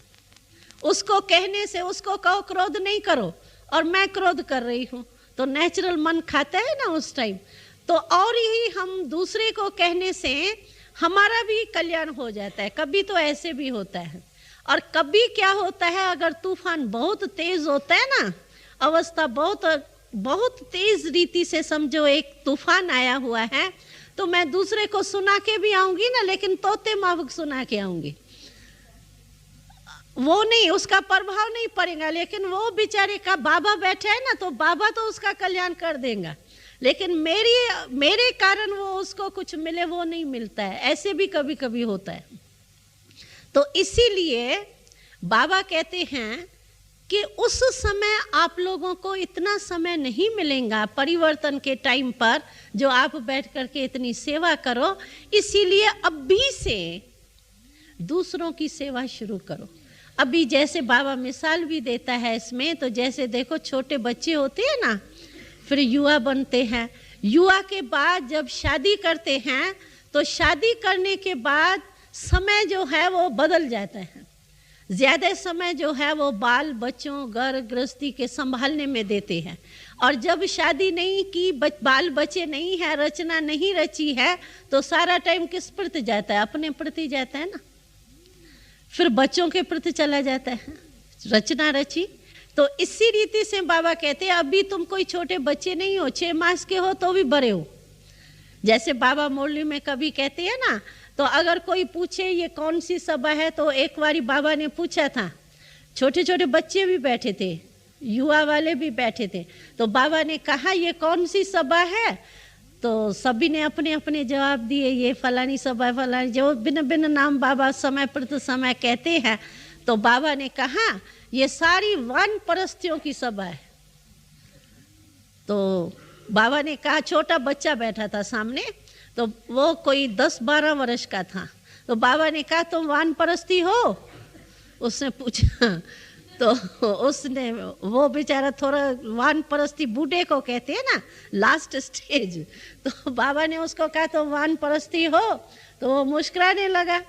उसको कहने से, उसको कहो क्रोध नहीं करो और मैं क्रोध कर रही हूँ, तो नेचुरल मन खाता है ना उस टाइम। तो और ही हम दूसरे को कहने से हमारा भी कल्याण हो जाता है। कभी तो ऐसे भी होता है। और कभी क्या होता है, अगर तूफान बहुत तेज होता है ना, अवस्था बहुत तेज रीति से समझो एक तूफान आया हुआ है, तो मैं दूसरे को सुना के भी आऊंगी ना, लेकिन तोते माफक सुना के आऊंगी, वो नहीं, उसका प्रभाव नहीं पड़ेगा। लेकिन वो बेचारे का बाबा बैठे है ना, तो बाबा तो उसका कल्याण कर देगा, लेकिन मेरे कारण वो उसको कुछ मिले वो नहीं मिलता है। ऐसे भी कभी कभी होता है। तो इसीलिए बाबा कहते हैं कि उस समय आप लोगों को इतना समय नहीं मिलेगा परिवर्तन के टाइम पर जो आप बैठ करके इतनी सेवा करो, इसीलिए अभी से दूसरों की सेवा शुरू करो। अभी जैसे बाबा मिसाल भी देता है इसमें, तो जैसे देखो छोटे बच्चे होते हैं ना, फिर युवा बनते हैं, युवा के बाद जब शादी करते हैं तो शादी करने के बाद समय जो है वो बदल जाता है। ज़्यादा समय जो है वो बाल बच्चों घर गृहस्थी के संभालने में देते हैं, और जब शादी नहीं की, बाल बच्चे नहीं है, रचना नहीं रची है, तो सारा टाइम किस प्रति जाता है? अपने प्रति जाता है ना, फिर बच्चों के प्रति चला जाता है, रचना रची। तो इसी रीति से बाबा कहते हैं अभी तुम कोई छोटे बच्चे नहीं हो, 6 मास के हो तो भी बड़े हो। जैसे बाबा मुरली में कभी कहते हैं ना, तो अगर कोई पूछे ये कौन सी सभा है, तो एक बारी बाबा ने पूछा था, छोटे छोटे बच्चे भी बैठे थे, युवा वाले भी बैठे थे, तो बाबा ने कहा ये कौन सी सभा है, तो सभी ने अपने अपने जवाब दिए, ये फलानी सभा, फलानी, जो भिन्न भिन्न नाम बाबा समय प्रति समय कहते हैं। तो बाबा ने कहा ये सारी वानप्रस्थियों की सभा है। तो बाबा ने कहा, छोटा बच्चा बैठा था सामने, तो वो कोई 10-12 वर्ष का था, तो बाबा ने कहा तुम वानप्रस्थी हो? उसने पूछा, तो उसने, वो बेचारा थोड़ा वानप्रस्थी बूढ़े को कहते हैं ना, लास्ट स्टेज, तो बाबा ने उसको कहा तुम वानप्रस्थी हो? तो वो मुस्कुराने लगा।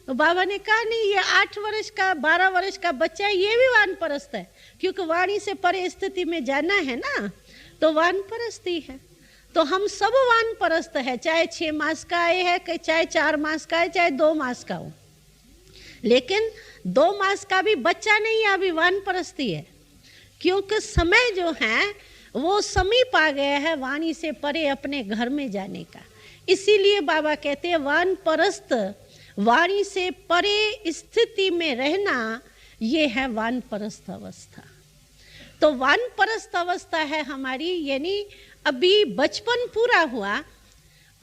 तो बाबा ने कहा नहीं, ये 8 वर्ष का 12 वर्ष का बच्चा है, ये भी वानप्रस्थ है, क्योंकि वाणी से परे स्थिति में जाना है ना, तो वानप्रस्थी है। तो हम सब वानप्रस्थ है, चाहे 6 मास का आए है, चाहे 4 मास का है, चाहे 2 मास का हो, लेकिन 2 मास का भी बच्चा नहीं है, अभी वानप्रस्थी है, क्योंकि समय जो है वो समीप आ गया है वाणी से परे अपने घर में जाने का। इसीलिए बाबा कहते हैं वानप्रस्थ, वाणी से परे स्थिति में रहना, ये है वानप्रस्थ अवस्था। तो वानप्रस्थ अवस्था है हमारी, यानी अभी बचपन पूरा हुआ,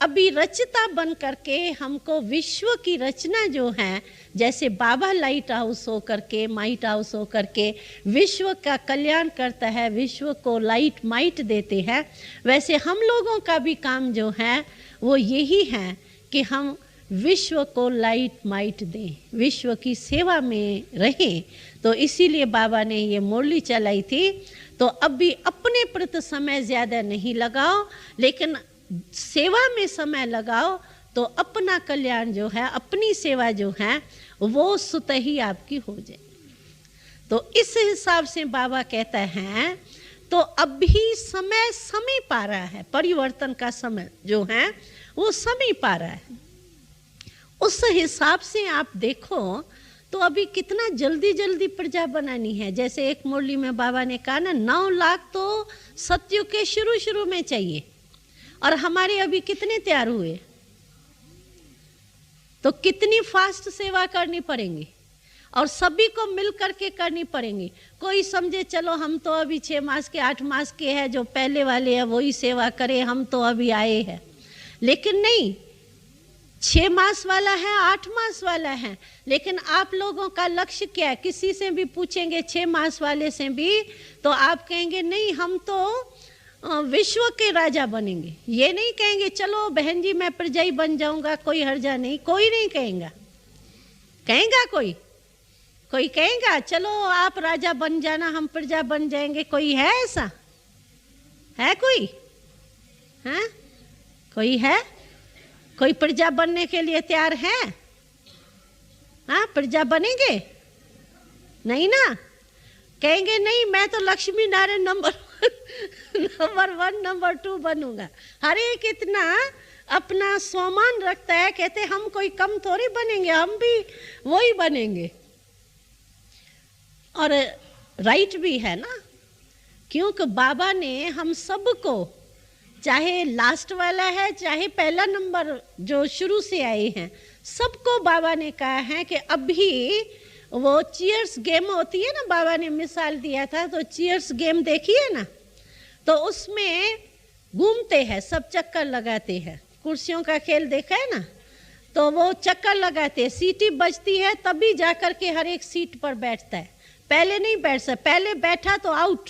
अभी रचता बन करके हमको विश्व की रचना जो है, जैसे बाबा लाइट हाउस हो करके, माइट हाउस हो करके विश्व का कल्याण करता है, विश्व को लाइट माइट देते हैं, वैसे हम लोगों का भी काम जो है वो यही है कि हम विश्व को लाइट माइट दें, विश्व की सेवा में रहें। तो इसीलिए बाबा ने ये मुरली चलाई थी। तो अभी अपने प्रति समय ज़्यादा नहीं लगाओ, लेकिन सेवा में समय लगाओ, तो अपना कल्याण जो है, अपनी सेवा जो है वो स्वतः ही आपकी हो जाए। तो इस हिसाब से बाबा कहता है, तो अभी समय समीप आ रहा है, परिवर्तन का समय जो है वो समीप आ रहा है। उस हिसाब से आप देखो तो अभी कितना जल्दी जल्दी प्रजा बनानी है। जैसे एक मुरली में बाबा ने कहा ना, 9 लाख तो सतयुग के शुरू में चाहिए, और हमारे अभी कितने तैयार हुए, तो कितनी फास्ट सेवा करनी पड़ेगी, और सभी को मिल करके करनी पड़ेगी। कोई समझे चलो हम तो अभी 6 मास के 8 मास के हैं, जो पहले वाले हैं वही सेवा करें, हम तो अभी आए हैं, लेकिन नहीं, 6 मास वाला है, 8 मास वाला है, लेकिन आप लोगों का लक्ष्य क्या है? किसी से भी पूछेंगे 6 मास वाले से भी, तो आप कहेंगे नहीं हम तो विश्व के राजा बनेंगे, ये नहीं कहेंगे चलो बहन जी मैं प्रजाई बन जाऊंगा, कोई हर्जा नहीं, कोई नहीं कहेगा। कहेगा कोई कहेगा चलो आप राजा बन जाना, हम प्रजा बन जाएंगे? कोई है ऐसा? है कोई? हैं? कोई है? कोई प्रजा बनने के लिए तैयार है? हाँ, प्रजा बनेंगे? नहीं ना, कहेंगे नहीं मैं तो लक्ष्मी नारायण नंबर 1 नंबर 2 बनूंगा। हर एक इतना अपना स्वामान रखता है, कहते हम कोई कम थोड़ी बनेंगे, हम भी वही बनेंगे। और राइट भी है ना, क्योंकि बाबा ने हम सबको, चाहे लास्ट वाला है चाहे पहला नंबर जो शुरू से आए हैं, सबको बाबा ने कहा है कि अभी वो चीयर्स गेम होती है ना, बाबा ने मिसाल दिया था, तो चीयर्स गेम देखी है ना, तो उसमें घूमते हैं सब, चक्कर लगाते हैं, कुर्सियों का खेल देखा है ना, तो वो चक्कर लगाते हैं, सीटी बजती है तभी जाकर के हर एक सीट पर बैठता है, पहले नहीं बैठ सकता, पहले बैठा तो आउट।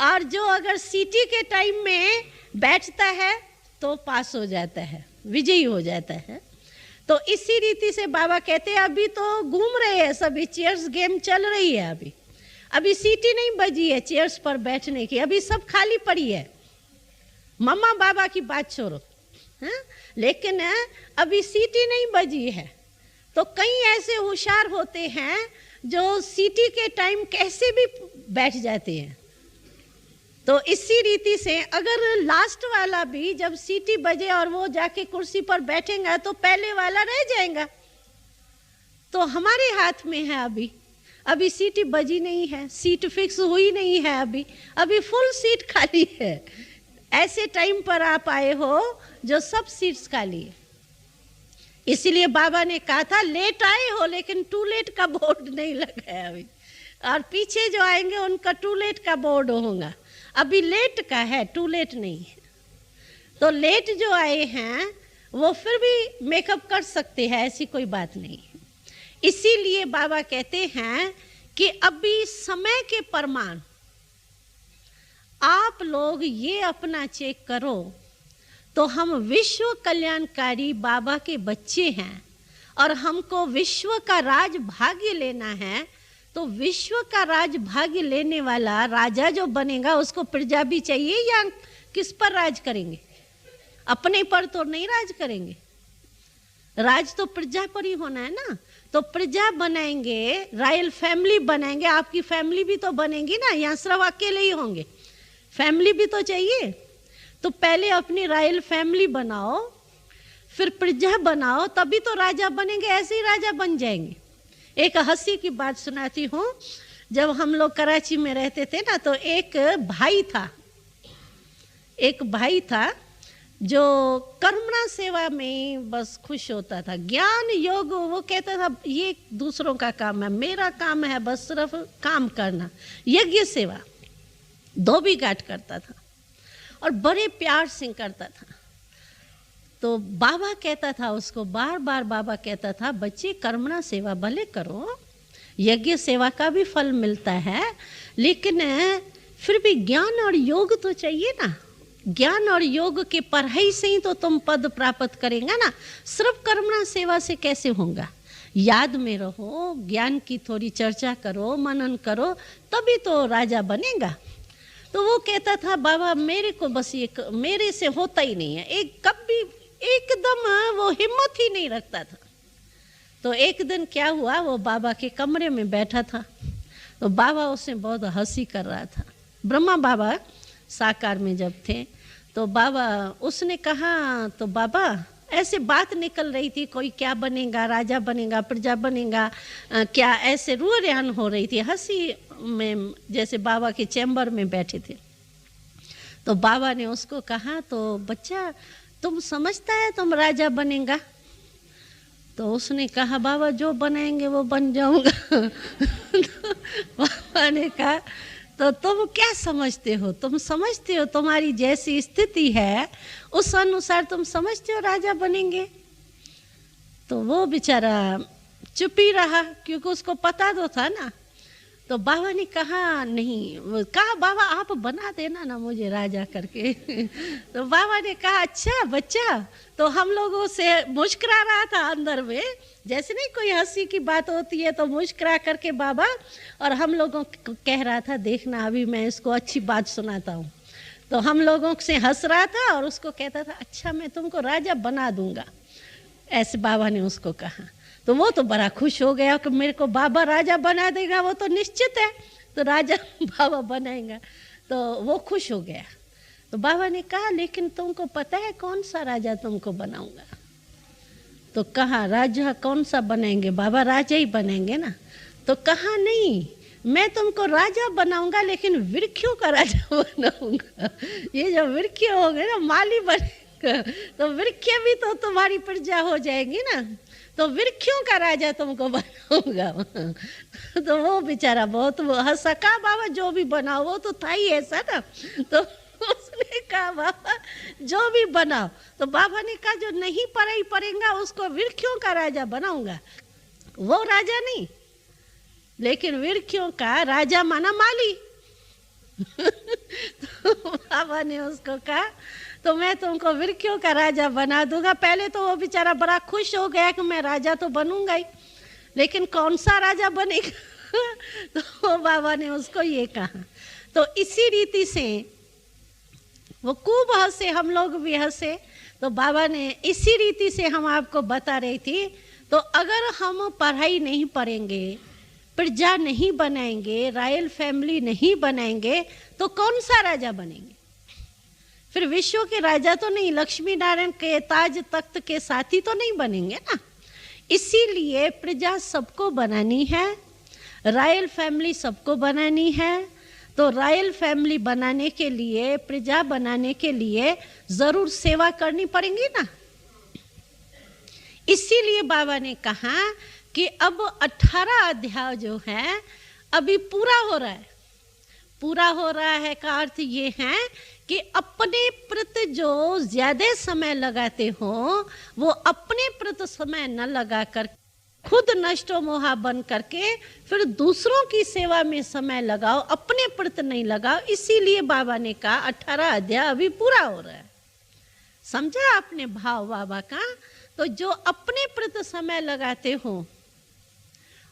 और जो अगर सीटी के टाइम में बैठता है तो पास हो जाता है, विजयी हो जाता है। तो इसी रीति से बाबा कहते हैं अभी तो घूम रहे हैं सभी, चेयर्स गेम चल रही है, अभी सीटी नहीं बजी है चेयर्स पर बैठने की, अभी सब खाली पड़ी है। मम्मा बाबा की बात छोड़ो, हाँ? लेकिन अभी सीटी नहीं बजी है। तो कई ऐसे होशियार होते हैं जो सीटी के टाइम कैसे भी बैठ जाते हैं। तो इसी रीति से अगर लास्ट वाला भी जब सीटी बजे और वो जाके कुर्सी पर बैठेगा तो पहले वाला रह जाएगा। तो हमारे हाथ में है अभी सीटी बजी नहीं है, सीट फिक्स हुई नहीं है, अभी फुल सीट खाली है। ऐसे टाइम पर आप आए हो जो सब सीट्स खाली है। इसीलिए बाबा ने कहा था लेट आए हो लेकिन टू लेट का बोर्ड नहीं लगा है अभी, और पीछे जो आएंगे उनका टू लेट का बोर्ड होगा। अभी लेट का है, टू लेट नहीं है। तो लेट जो आए हैं वो फिर भी मेकअप कर सकते हैं, ऐसी कोई बात नहीं है। इसीलिए बाबा कहते हैं कि अभी समय के प्रमाण आप लोग ये अपना चेक करो तो हम विश्व कल्याणकारी बाबा के बच्चे हैं और हमको विश्व का राज भाग्य लेना है। तो विश्व का राज भाग्य लेने वाला राजा जो बनेगा उसको प्रजा भी चाहिए, या किस पर राज करेंगे? अपने पर तो नहीं राज करेंगे, राज तो प्रजा पर ही होना है ना। तो प्रजा बनाएंगे, रॉयल फैमिली बनाएंगे, आपकी फैमिली भी तो बनेगी ना, यहाँ सिर्फ अकेले ही होंगे, फैमिली भी तो चाहिए। तो पहले अपनी रॉयल फैमिली बनाओ, फिर प्रजा बनाओ, तभी तो राजा बनेंगे, ऐसे ही राजा बन जाएंगे। एक हंसी की बात सुनाती हूँ। जब हम लोग कराची में रहते थे ना, तो एक भाई था जो कर्मणा सेवा में बस खुश होता था। ज्ञान योग वो कहता था ये दूसरों का काम है, मेरा काम है बस सिर्फ काम करना। यज्ञ सेवा धोबी घाट करता था और बड़े प्यार से करता था। तो बाबा कहता था उसको, बार बार बाबा कहता था बच्चे कर्मणा सेवा भले करो, यज्ञ सेवा का भी फल मिलता है, लेकिन फिर भी ज्ञान और योग तो चाहिए ना। ज्ञान और योग के पढ़ाई से ही तो तुम पद प्राप्त करेंगे ना, सिर्फ कर्मणा सेवा से कैसे होगा। याद में रहो, ज्ञान की थोड़ी चर्चा करो, मनन करो, तभी तो राजा बनेगा। तो वो कहता था बाबा मेरे को बस ये मेरे से होता ही नहीं है, एक कभी एकदम वो हिम्मत ही नहीं रखता था। तो एक दिन क्या हुआ, वो बाबा के कमरे में बैठा था, तो बाबा उससे बहुत हंसी कर रहा था। ब्रह्मा बाबा साकार में जब थे तो बाबा उसने कहा, तो बाबा ऐसे बात निकल रही थी, कोई क्या बनेगा, राजा बनेगा, प्रजा बनेगा, क्या ऐसे रूह-रेहान हो रही थी हंसी में, जैसे बाबा के चैम्बर में बैठे थे। तो बाबा ने उसको कहा, तो बच्चा तुम समझता है तुम राजा बनेगा? तो उसने कहा बाबा जो बनाएंगे वो बन जाऊंगा। तो बाबा ने कहा तो तुम क्या समझते हो? तुम समझते हो तुम्हारी जैसी स्थिति है उस अनुसार तुम समझते हो राजा बनेंगे? तो वो बेचारा चुप ही रहा, क्योंकि उसको पता तो था ना। तो बाबा ने कहा नहीं, कहा बाबा आप बना देना ना मुझे राजा करके। तो बाबा ने कहा अच्छा बच्चा। तो हम लोगों से मुस्कुरा रहा था अंदर में, जैसे नहीं कोई हंसी की बात होती है तो मुस्कुरा करके बाबा, और हम लोगों को कह रहा था देखना अभी मैं इसको अच्छी बात सुनाता हूँ। तो हम लोगों से हंस रहा था और उसको कहता था अच्छा मैं तुमको राजा बना दूंगा, ऐसे बाबा ने उसको कहा। तो वो तो बड़ा खुश हो गया कि मेरे को बाबा राजा बना देगा, वो तो निश्चित है, तो राजा बाबा बनाएगा। तो वो खुश हो गया। तो बाबा ने कहा लेकिन तुमको पता है कौन सा राजा तुमको बनाऊंगा? तो कहा राजा कौन सा बनाएंगे? बाबा राजा ही बनेंगे ना। तो कहा नहीं, मैं तुमको राजा बनाऊंगा लेकिन वृक्षों का राजा बनाऊंगा। ये जो वृक्ष हो गए ना, माली बनेगा, तो वृक्ष भी तो तुम्हारी प्रजा हो जाएगी ना, तो वृक्षों का राजा तुमको बनाऊंगा। तो वो बेचारा बहुत हंसा, कहा बाबा जो भी बनाओ, वो तो था ही ऐसा ना। तो उसने कहा बाबा जो भी बनाओ। तो बाबा ने कहा जो नहीं पढ़ाई पड़ेगा उसको वृक्षों का राजा बनाऊंगा, वो राजा नहीं। लेकिन विरखियों का राजा माना माली। तो बाबा ने उसको कहा तो मैं तुमको विरखियों का राजा बना दूंगा। पहले तो वो बेचारा बड़ा खुश हो गया कि मैं राजा तो बनूंगा ही, लेकिन कौन सा राजा बनेगा। तो बाबा ने उसको ये कहा। तो इसी रीति से वो खूब हंसे, हम लोग भी हंसे। तो बाबा ने इसी रीति से हम आपको बता रही थी। तो अगर हम पढ़ाई नहीं पढ़ेंगे, प्रजा नहीं बनाएंगे, रॉयल फैमिली नहीं बनाएंगे, तो कौन सा राजा बनेंगे? फिर विश्व के राजा तो नहीं, लक्ष्मी नारायण के ताज तख्त के साथी तो नहीं बनेंगे ना। इसीलिए प्रजा सबको बनानी है, रॉयल फैमिली सबको बनानी है। तो रॉयल फैमिली बनाने के लिए, प्रजा बनाने के लिए जरूर सेवा करनी पड़ेगी ना। इसीलिए बाबा ने कहा कि अब 18 अध्याय जो है अभी पूरा हो रहा है। पूरा हो रहा है का अर्थ ये है कि अपने प्रति जो ज्यादा समय लगाते हो वो अपने प्रति समय न लगाकर खुद नष्टो मोहा बन करके फिर दूसरों की सेवा में समय लगाओ, अपने प्रति नहीं लगाओ। इसीलिए बाबा ने कहा 18 अध्याय अभी पूरा हो रहा है। समझा आपने भाव बाबा का? तो जो अपने प्रति समय लगाते हो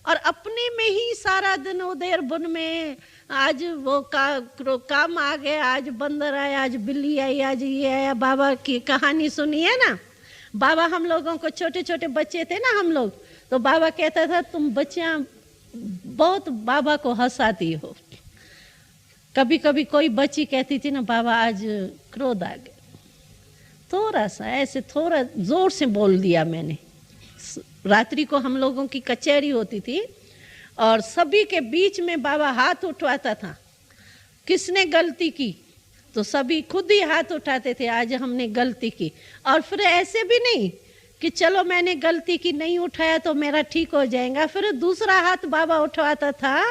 और अपने में ही सारा दिन उधर बुन में, आज वो काम आ गया, आज बंदर आया, आज बिल्ली आई, आज ये आया। बाबा की कहानी सुनी है ना। बाबा हम लोगों को, छोटे छोटे बच्चे थे ना हम लोग, तो बाबा कहता था तुम बच्चियां बहुत बाबा को हंसाती हो। कभी कभी कोई बच्ची कहती थी ना, बाबा आज क्रोध आ गया, थोड़ा सा ऐसे थोड़ा जोर से बोल दिया मैंने। रात्रि को हम लोगों की कचहरी होती थी और सभी के बीच में बाबा हाथ उठवाता था। किसने गलती की तो सभी खुद ही हाथ उठाते थे, आज हमने गलती की। और फिर ऐसे भी नहीं कि चलो मैंने गलती की, नहीं उठाया तो मेरा ठीक हो जाएगा। फिर दूसरा हाथ बाबा उठवाता था।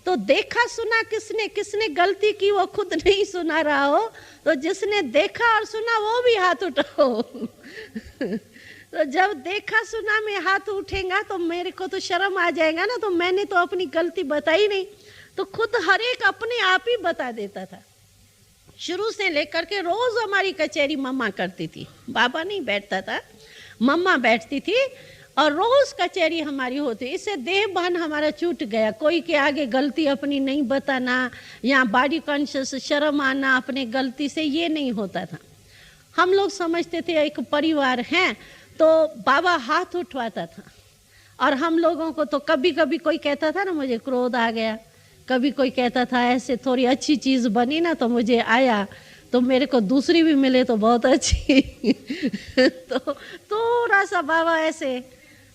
तो देखा सुना किसने किसने गलती की वो खुद नहीं सुना रहा हो, तो जिसने देखा और सुना वो भी हाथ उठाओ। तो जब देखा सुना में हाथ उठेगा तो मेरे को तो शर्म आ जाएगा ना, तो मैंने तो अपनी गलती बताई नहीं। तो खुद हर एक अपने आप ही बता देता था। शुरू से लेकर के रोज हमारी कचहरी मम्मा करती थी, बाबा नहीं बैठता था, मम्मा बैठती थी और रोज कचहरी हमारी होती। इससे देह भान हमारा छूट गया। कोई के आगे गलती अपनी नहीं बताना या बॉडी कॉन्शियस शर्म आना अपने गलती से, ये नहीं होता था। हम लोग समझते थे एक परिवार है, तो बाबा हाथ उठवाता था। और हम लोगों को तो कभी कभी कोई कहता था ना मुझे क्रोध आ गया, कभी कोई कहता था ऐसे थोड़ी अच्छी चीज बनी ना तो मुझे आया, तो मेरे को दूसरी भी मिले तो बहुत अच्छी। तो थोड़ा सा बाबा ऐसे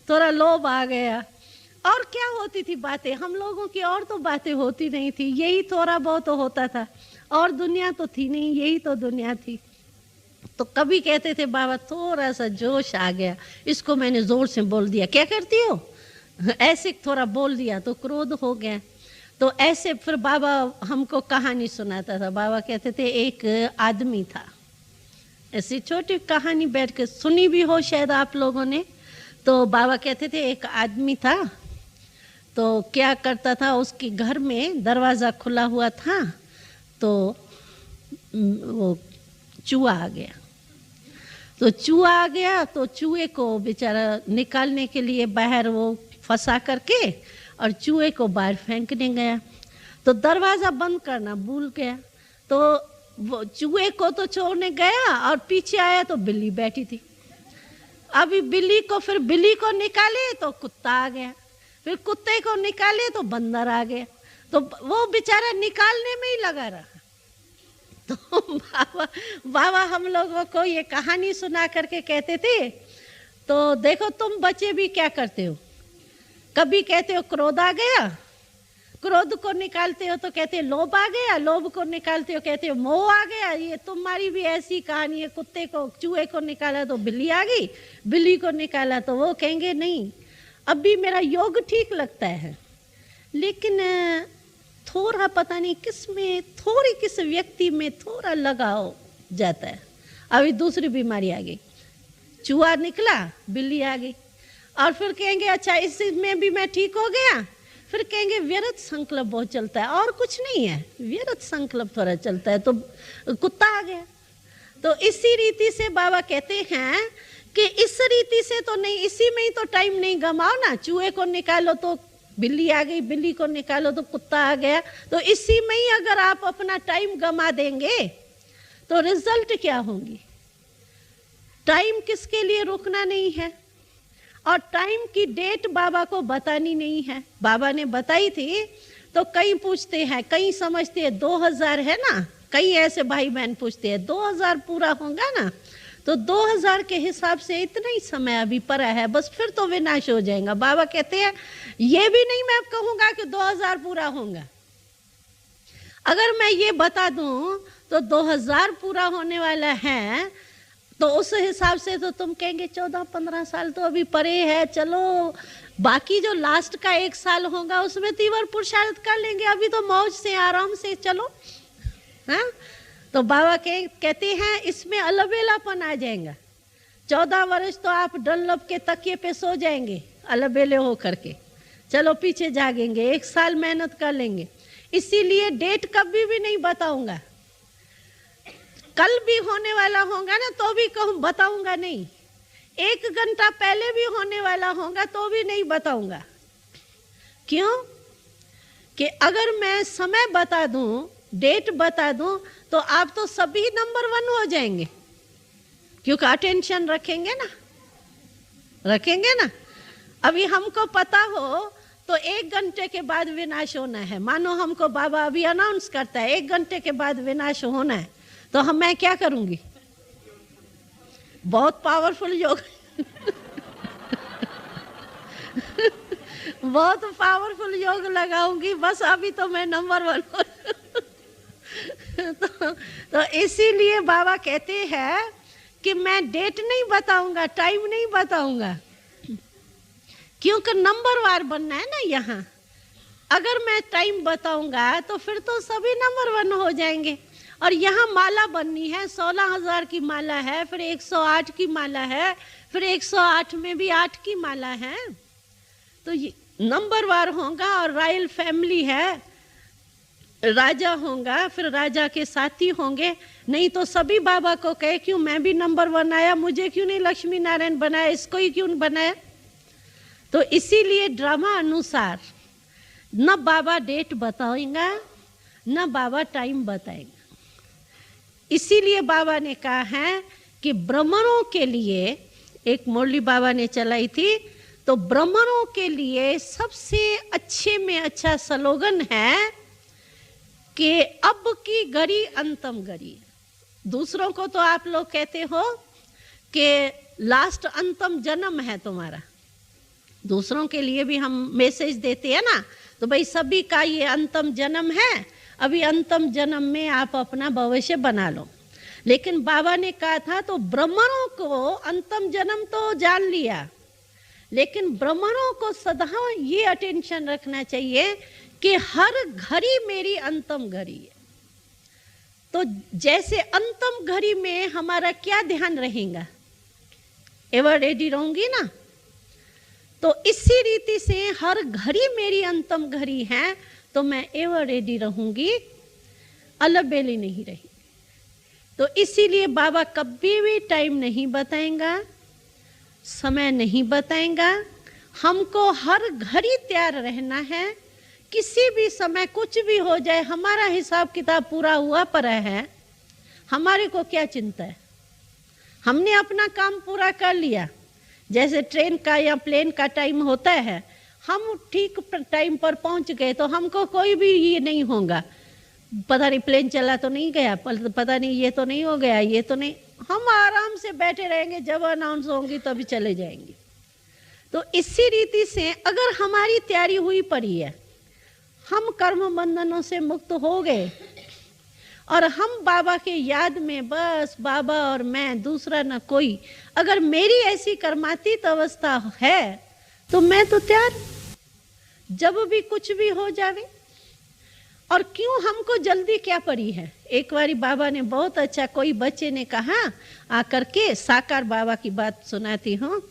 थोड़ा लोभ आ गया। और क्या होती थी बातें हम लोगों की, और तो बातें होती नहीं थी, यही थोड़ा बहुत होता था। और दुनिया तो थी नहीं, यही तो दुनिया थी। तो कभी कहते थे बाबा थोड़ा सा जोश आ गया, इसको मैंने जोर से बोल दिया, क्या करती हो, ऐसे थोड़ा बोल दिया तो क्रोध हो गया। तो ऐसे फिर बाबा हमको कहानी सुनाता था। बाबा कहते थे एक आदमी था, ऐसी छोटी कहानी बैठ के सुनी भी हो शायद आप लोगों ने। तो बाबा कहते थे एक आदमी था, तो क्या करता था, उसके घर में दरवाज़ा खुला हुआ था, तो वो चूहा आ गया। तो चूहा आ गया तो चूहे को बेचारा निकालने के लिए बाहर वो फंसा करके और चूहे को बाहर फेंकने गया। तो दरवाज़ा बंद करना भूल गया। तो वो चूहे को तो छोड़ने गया और पीछे आया तो बिल्ली बैठी थी। अभी बिल्ली को निकाले तो कुत्ता आ गया, फिर कुत्ते को निकाले तो बंदर आ गया। तो वो बेचारा निकालने में ही लगा रहा। तो बाबा हम लोगों को ये कहानी सुना करके कहते थे, तो देखो तुम बच्चे भी क्या करते हो, कभी कहते हो क्रोध आ गया, क्रोध को निकालते हो तो कहते हो लोभ आ गया, लोभ को निकालते हो कहते हो मोह आ गया। ये तुम्हारी भी ऐसी कहानी है, कुत्ते को चूहे को निकाला तो बिल्ली आ गई, बिल्ली को निकाला तो वो कहेंगे नहीं अभी मेरा योग ठीक लगता है, लेकिन थोड़ा पता नहीं किस में, थोड़ी किस व्यक्ति में थोड़ा लगाव जाता है। अभी दूसरी बीमारी आ गई, चूहा निकला बिल्ली आ गई, और फिर कहेंगे अच्छा इसमें भी मैं ठीक हो गया, फिर कहेंगे व्यर्थ संकल्प बहुत चलता है, और कुछ नहीं है, व्यर्थ संकल्प थोड़ा चलता है तो कुत्ता आ गया। तो इसी रीति से बाबा कहते हैं कि इस रीति से तो नहीं, इसी में ही तो टाइम नहीं गमाओ ना। चूहे को निकालो तो बिल्ली आ गई, बिल्ली को निकालो तो कुत्ता आ गया। तो इसी में ही अगर आप अपना टाइम गमा देंगे तो रिजल्ट क्या होंगी? टाइम किसके लिए रुकना नहीं है, और टाइम की डेट बाबा को बतानी नहीं है। बाबा ने बताई थी तो कई पूछते हैं, कई समझते हैं 2000 है ना, कई ऐसे भाई बहन पूछते हैं 2000 पूरा होगा ना, तो 2000 के हिसाब से इतना ही समय अभी पड़ा है, बस फिर तो विनाश हो जाएगा। बाबा कहते हैं ये भी नहीं मैं कहूंगा कि 2000 पूरा होगा। अगर मैं ये बता दूं तो 2000 पूरा होने वाला है, तो उस हिसाब से तो तुम कहेंगे 14-15 साल तो अभी परे है, चलो बाकी जो लास्ट का 1 साल होगा उसमें तीव्र पुरुषार्थ कर लेंगे, अभी तो मौज से आराम से चलो। हाँ, तो बाबा कहते हैं इसमें अलबेलापन आ जाएगा। 14 वर्ष तो आप डनलप के तकिए पे सो जाएंगे अलबेले हो करके, चलो पीछे जागेंगे, 1 साल मेहनत कर लेंगे। इसीलिए डेट कभी भी नहीं बताऊंगा। कल भी होने वाला होगा ना तो भी कहूँ बताऊंगा नहीं, 1 घंटा पहले भी होने वाला होगा तो भी नहीं बताऊंगा। क्यों? कि अगर मैं समय बता दूं, डेट बता दूं, तो आप तो सभी नंबर 1 हो जाएंगे, क्योंकि अटेंशन रखेंगे ना। अभी हमको पता हो तो 1 घंटे के बाद विनाश होना है। मानो हमको बाबा अभी अनाउंस करता है 1 घंटे के बाद विनाश होना है, तो मैं क्या करूंगी? बहुत पावरफुल योग बहुत पावरफुल योग लगाऊंगी, बस अभी तो मैं नंबर 1 हो। तो इसीलिए बाबा कहते हैं कि मैं डेट नहीं बताऊंगा, टाइम नहीं बताऊंगा, क्योंकि नंबर वार बनना है ना यहाँ। अगर मैं टाइम बताऊंगा तो फिर तो सभी नंबर 1 हो जाएंगे। और यहाँ माला बननी है, 16,000 की माला है, फिर 108 की माला है, फिर 108 में भी 8 की माला है, तो ये नंबर वार होगा। और रॉयल फैमिली है, राजा होगा, फिर राजा के साथी होंगे। नहीं तो सभी बाबा को कहे क्यों मैं भी नंबर 1 आया, मुझे क्यों नहीं लक्ष्मी नारायण बनाया, इसको ही क्यों बनाया? तो इसीलिए ड्रामा अनुसार न बाबा डेट बताएंगा न बाबा टाइम बताएंगा। इसीलिए बाबा ने कहा है कि ब्राह्मणों के लिए, एक मुरली बाबा ने चलाई थी, तो ब्राह्मणों के लिए सबसे अच्छे में अच्छा स्लोगन है कि अब की घड़ी अंतम घड़ी। दूसरों को तो आप लोग कहते हो कि लास्ट अंतम जन्म है तुम्हारा, दूसरों के लिए भी हम मैसेज देते हैं ना, तो भाई सभी का ये अंतम जन्म है, अभी अंतम जन्म में आप अपना भविष्य बना लो। लेकिन बाबा ने कहा था तो ब्राह्मणों को अंतम जन्म तो जान लिया, लेकिन ब्राह्मणों को सदा ये अटेंशन रखना चाहिए कि हर घड़ी मेरी अंतम घड़ी है। तो जैसे अंतम घड़ी में हमारा क्या ध्यान रहेगा, एवर रेडी रहूंगी ना, तो इसी रीति से हर घड़ी मेरी अंतम घड़ी है, तो मैं एवर रेडी रहूंगी, अलबेली नहीं रही। तो इसीलिए बाबा कभी भी टाइम नहीं बताएंगा, समय नहीं बताएंगा। हमको हर घड़ी तैयार रहना है, किसी भी समय कुछ भी हो जाए, हमारा हिसाब किताब पूरा हुआ पड़ा है, हमारे को क्या चिंता है, हमने अपना काम पूरा कर लिया। जैसे ट्रेन का या प्लेन का टाइम होता है, हम ठीक टाइम पर पहुंच गए तो हमको कोई भी ये नहीं होगा, पता नहीं प्लेन चला तो नहीं गया, पता नहीं ये तो नहीं हो गया, ये तो नहीं, हम आराम से बैठे रहेंगे, जब अनाउंस होंगी तभी चले जाएंगे। तो इसी रीति से अगर हमारी तैयारी हुई पड़ी है, हम कर्म बंधनों से मुक्त हो गए और हम बाबा के याद में बस बाबा और मैं, दूसरा न कोई, अगर मेरी ऐसी कर्मातीत अवस्था है तो मैं तो तैयार, जब भी कुछ भी हो जावे। और क्यों हमको जल्दी क्या पड़ी है? एक बारी बाबा ने बहुत अच्छा, कोई बच्चे ने कहा आकर के, साकार बाबा की बात सुनाती हूँ।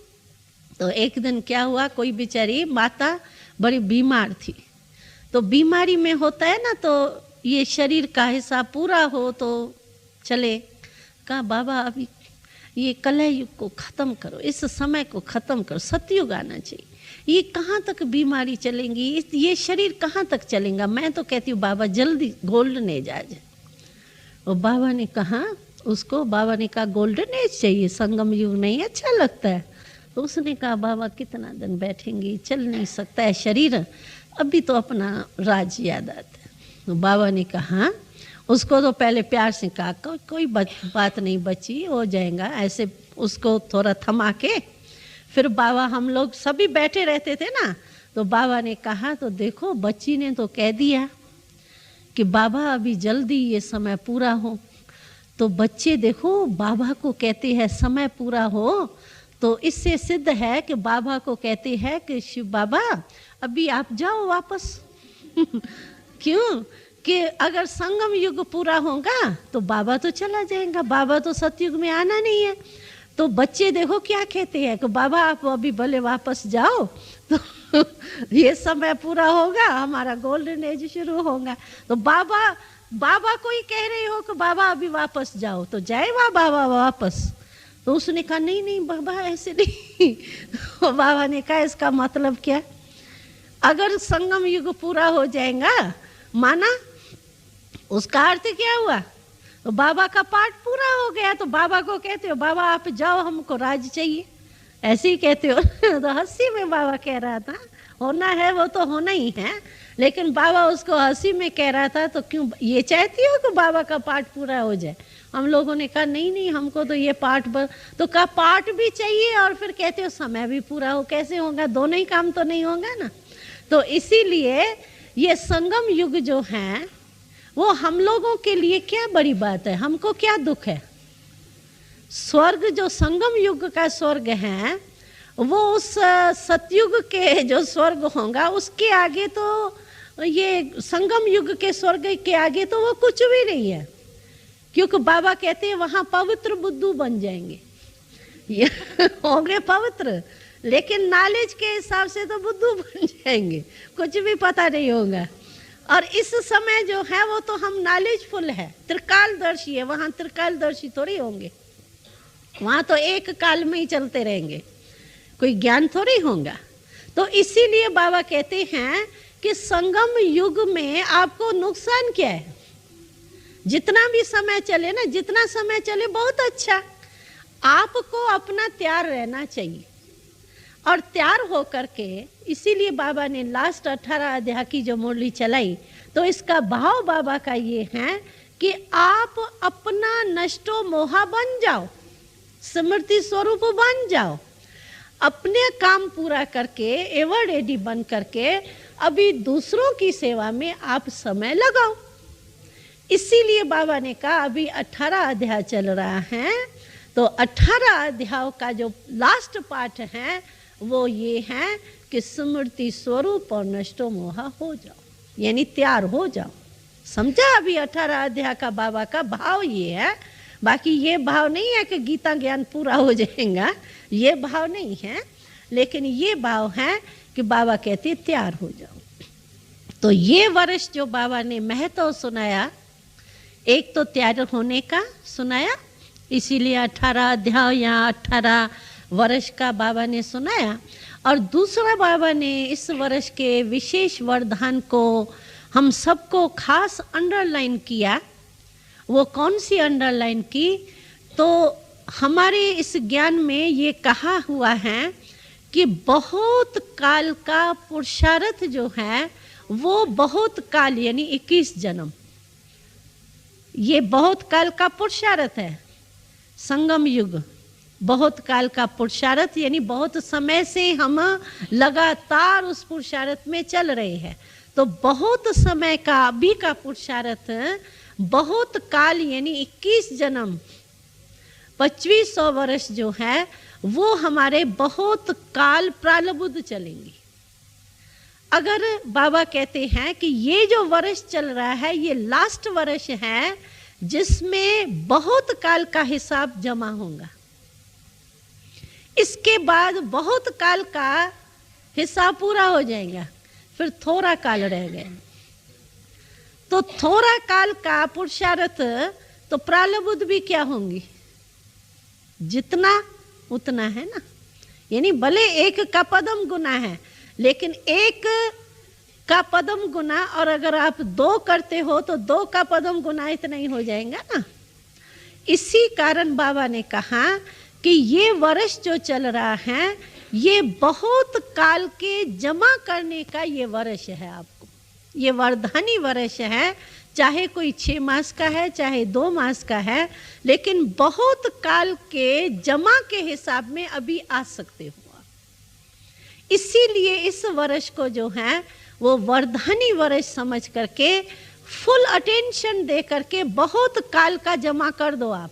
तो एक दिन क्या हुआ, कोई बेचारी माता बड़ी बीमार थी, तो बीमारी में होता है ना, तो ये शरीर का हिसाब पूरा हो तो चले। कहा बाबा अभी ये कलह युग को ख़त्म करो, इस समय को ख़त्म करो, सतयुग आना चाहिए। ये कहाँ तक बीमारी चलेंगी, ये शरीर कहाँ तक चलेगा। मैं तो कहती हूँ बाबा जल्दी गोल्डन एज आ जाए। और बाबा ने कहा उसको, बाबा ने कहा गोल्डन एज चाहिए, संगम युग नहीं अच्छा लगता है। तो उसने कहा बाबा कितना दिन बैठेंगी, चल नहीं सकता है शरीर, अभी तो अपना राज याद आता है। तो बाबा ने कहा उसको तो पहले प्यार से कहा कोई बात नहीं बच्ची, हो जाएगा, ऐसे उसको थोड़ा थमा के फिर बाबा, हम लोग सभी बैठे रहते थे ना, तो बाबा ने कहा तो देखो बच्ची ने तो कह दिया कि बाबा अभी जल्दी ये समय पूरा हो। तो बच्चे देखो बाबा को कहते हैं समय पूरा हो, तो इससे सिद्ध है कि बाबा को कहते हैं कि शिव बाबा अभी आप जाओ वापस। क्यों कि अगर संगम युग पूरा होगा तो बाबा तो चला जाएगा, बाबा तो सतयुग में आना नहीं है। तो बच्चे देखो क्या कहते हैं कि बाबा आप अभी भले वापस जाओ, तो ये समय पूरा होगा, हमारा गोल्डन एज शुरू होगा। तो बाबा को ही कह रहे हो कि बाबा अभी वापस जाओ, तो जाएगा बाबा वापस। तो उसने कहा नहीं नहीं बाबा ऐसे नहीं। तो बाबा ने कहा इसका मतलब क्या, अगर संगम युग पूरा हो जाएगा माना, उसका अर्थ क्या हुआ, तो बाबा का पाठ पूरा हो गया। तो बाबा को कहते हो बाबा आप जाओ, हमको राज चाहिए, ऐसे ही कहते हो। तो हंसी में बाबा कह रहा था, होना है वो तो होना ही है, लेकिन बाबा उसको हंसी में कह रहा था। तो क्यों ये चाहती हो कि बाबा का पाठ पूरा हो जाए। हम लोगों ने कहा नहीं नहीं हमको तो ये पाठ तो कहा पाठ भी चाहिए और फिर कहते हो समय भी पूरा हो, कैसे होगा, दोनों ही काम तो नहीं होगा ना। तो इसीलिए ये संगम युग जो है वो हम लोगों के लिए क्या बड़ी बात है, हमको क्या दुख है। स्वर्ग जो संगम युग का स्वर्ग है वो उस सतयुग के जो स्वर्ग होगा उसके आगे, तो ये संगम युग के स्वर्ग के आगे तो वो कुछ भी नहीं है। क्योंकि बाबा कहते हैं वहां पवित्र बुद्धू बन जाएंगे, ये होंगे पवित्र, लेकिन नॉलेज के हिसाब से तो बुद्धू बन जाएंगे, कुछ भी पता नहीं होगा। और इस समय जो है वो तो हम नॉलेजफुल है, त्रिकालदर्शी है, वहां त्रिकालदर्शी थोड़ी होंगे, वहां तो एक काल में ही चलते रहेंगे, कोई ज्ञान थोड़ी होगा। तो इसीलिए बाबा कहते हैं कि संगम युग में आपको नुकसान क्या है, जितना भी समय चले ना, जितना समय चले बहुत अच्छा, आपको अपना तैयार रहना चाहिए। और तैयार होकर के, इसीलिए बाबा ने लास्ट 18 अध्याय की जो मुरली चलाई, तो इसका भाव बाबा का ये है कि आप अपना नष्टो मोहा बन जाओ, स्मृति स्वरूप बन जाओ, अपने काम पूरा करके एवर रेडी बन करके अभी दूसरों की सेवा में आप समय लगाओ। इसीलिए बाबा ने कहा अभी 18 अध्याय चल रहा है, तो 18 अध्याय का जो लास्ट पार्ट है वो ये है कि स्मृति स्वरूप और नष्टो मोहा हो जाओ, यानी तैयार हो जाओ। समझा अभी 18 अध्याय का बाबा का भाव ये है। बाकी ये भाव नहीं है कि गीता ज्ञान पूरा हो जाएगा, ये भाव नहीं है, लेकिन ये भाव है कि बाबा कहते तैयार हो जाओ। तो ये वर्ष जो बाबा ने महत्व सुनाया, एक तो तैयार होने का सुनाया, इसीलिए 18 अध्याय या 18 वर्ष का बाबा ने सुनाया। और दूसरा बाबा ने इस वर्ष के विशेष वरदान को हम सबको खास अंडरलाइन किया। वो कौन सी अंडरलाइन की, तो हमारे इस ज्ञान में ये कहा हुआ है कि बहुत काल का पुरुषार्थ जो है वो बहुत काल यानी 21 जन्म, ये बहुत काल का पुरुषार्थ है। संगम युग बहुत काल का पुरुषार्थ यानी बहुत समय से हम लगातार उस पुरुषार्थ में चल रहे हैं। तो बहुत समय का अभी का पुरुषार्थ बहुत काल यानी 21 जन्म 2500 वर्ष जो है वो हमारे बहुत काल प्रालब्ध चलेंगे। अगर बाबा कहते हैं कि ये जो वर्ष चल रहा है ये लास्ट वर्ष है जिसमें बहुत काल का हिसाब जमा होगा, इसके बाद बहुत काल का हिसाब पूरा हो जाएगा, फिर थोड़ा काल रह गया। तो थोड़ा काल का पुरुषार्थ तो प्रालब्ध भी क्या होंगी, जितना उतना है ना। यानी भले एक का पदम गुना है, लेकिन एक का पदम गुना, और अगर आप 2 करते हो तो 2 का पदम गुना इतना ही हो जाएगा ना। इसी कारण बाबा ने कहा कि ये वर्ष जो चल रहा है ये बहुत काल के जमा करने का ये वर्ष है। आपको ये वरदानी वर्ष है, चाहे कोई 6 मास का है चाहे 2 मास का है, लेकिन बहुत काल के जमा के हिसाब में अभी आ सकते हो। इसीलिए इस वर्ष को जो है वो वरदानी वर्ष समझ करके फुल अटेंशन दे करके बहुत काल का जमा कर दो। आप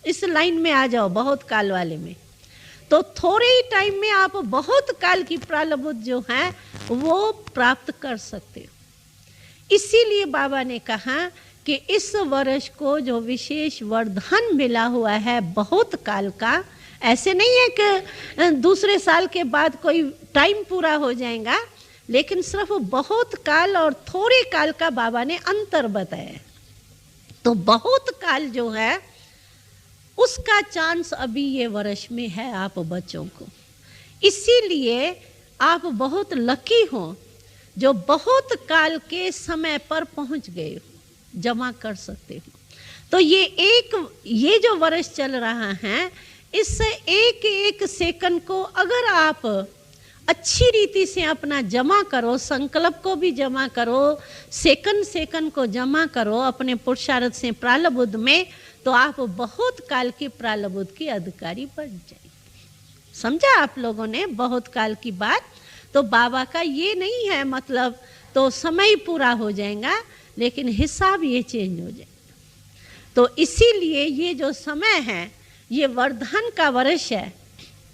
इस लाइन में आ जाओ, बहुत काल वाले में, तो थोड़े ही टाइम में आप बहुत काल की प्रालब्ध जो है वो प्राप्त कर सकते हो। इसीलिए बाबा ने कहा कि इस वर्ष को जो विशेष वरदान मिला हुआ है बहुत काल का, ऐसे नहीं है कि दूसरे साल के बाद कोई टाइम पूरा हो जाएगा, लेकिन सिर्फ बहुत काल और थोड़े काल का बाबा ने अंतर बताया। तो बहुत काल जो है उसका चांस अभी ये वर्ष में है आप बच्चों को। इसीलिए आप बहुत लकी हो जो बहुत काल के समय पर पहुंच गए हो, जमा कर सकते हो। तो ये जो वर्ष चल रहा है, इस एक एक सेकंड को अगर आप अच्छी रीति से अपना जमा करो, संकल्प को भी जमा करो, सेकंड को जमा करो अपने पुरुषार्थ से प्रालब्ध में, तो आप बहुत काल की प्रालब्ध की अधिकारी बन जाएंगे। समझा आप लोगों ने बहुत काल की बात? तो बाबा का ये नहीं है मतलब तो समय पूरा हो जाएगा, लेकिन हिसाब ये चेंज हो जाएगा। तो इसीलिए ये जो समय है ये वरदान का वर्ष है,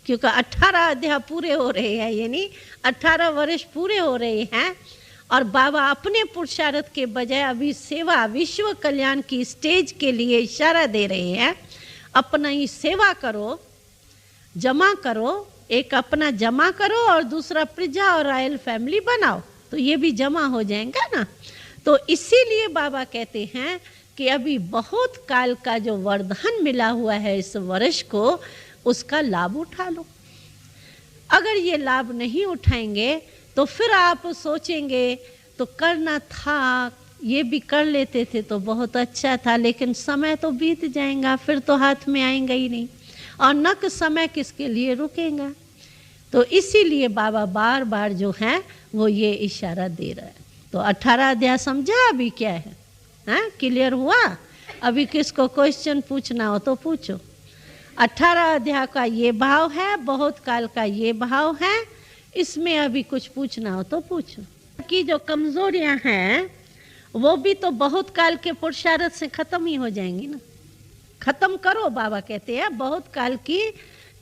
क्योंकि 18 अध्याय पूरे हो रहे हैं, यानी 18 वर्ष पूरे हो रहे हैं। और बाबा अपने पुरुषार्थ के बजाय अभी सेवा, विश्व कल्याण की स्टेज के लिए इशारा दे रहे हैं। अपना ही सेवा करो, जमा करो, एक अपना जमा करो और दूसरा प्रजा और रॉयल फैमिली बनाओ, तो ये भी जमा हो जाएगा ना। तो इसीलिए बाबा कहते हैं कि अभी बहुत काल का जो वरदान मिला हुआ है इस वर्ष को, उसका लाभ उठा लो। अगर ये लाभ नहीं उठाएंगे तो फिर आप सोचेंगे तो करना था, ये भी कर लेते थे तो बहुत अच्छा था, लेकिन समय तो बीत जाएगा, फिर तो हाथ में आएगा ही नहीं, और न कि समय किसके लिए रुकेगा। तो इसीलिए बाबा बार बार जो है वो ये इशारा दे रहा है। तो 18 अध्याय समझा अभी क्या है? हाँ, क्लियर हुआ? अभी किसको क्वेश्चन पूछना हो तो पूछो। 18 अध्याय का ये भाव है, बहुत काल का ये भाव है, इसमें अभी कुछ पूछना हो तो पूछो। कि जो कमजोरियां हैं वो भी तो बहुत काल के पुरुषार्थ से खत्म ही हो जाएंगी ना। खत्म करो, बाबा कहते हैं बहुत काल की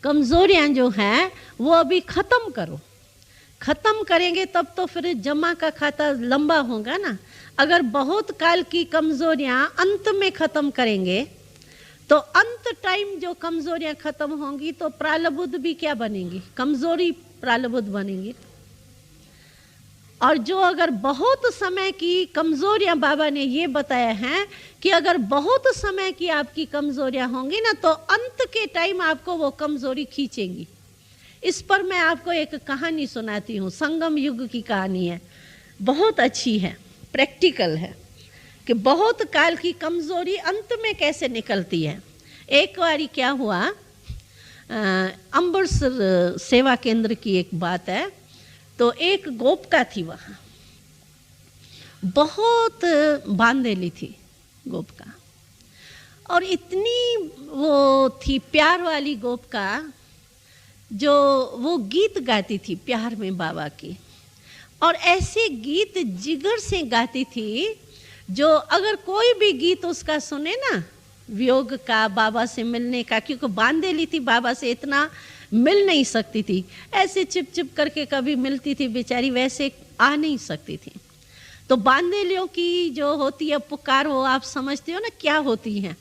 कमजोरियां जो हैं वो अभी खत्म करो। खत्म करेंगे तब तो फिर जमा का खाता लंबा होगा ना। अगर बहुत काल की कमजोरियां अंत में खत्म करेंगे तो अंत टाइम जो कमजोरियां खत्म होंगी तो प्रालब्ध भी क्या बनेंगी? कमजोरी प्रालब्ध बनेंगी। और जो अगर बहुत समय की कमजोरियां, बाबा ने ये बताया है कि अगर बहुत समय की आपकी कमजोरियां होंगी ना तो अंत के टाइम आपको वो कमजोरी खींचेंगी। इस पर मैं आपको एक कहानी सुनाती हूँ, संगम युग की कहानी है, बहुत अच्छी है, प्रैक्टिकल है कि बहुत काल की कमजोरी अंत में कैसे निकलती है। एक बारी क्या हुआ, अमृतसर सेवा केंद्र की एक बात है। तो एक गोपिका थी वहाँ, बहुत बांधेली थी गोपिका, और इतनी वो थी प्यार वाली गोपिका जो वो गीत गाती थी प्यार में बाबा की, और ऐसे गीत जिगर से गाती थी जो अगर कोई भी गीत उसका सुने ना, वियोग का, बाबा से मिलने का, क्योंकि बांधेली थी, बाबा से इतना मिल नहीं सकती थी, ऐसे चिप चिप करके कभी मिलती थी बेचारी, वैसे आ नहीं सकती थी। तो बांधेलियों की जो होती है पुकार, वो आप समझते हो ना क्या होती है।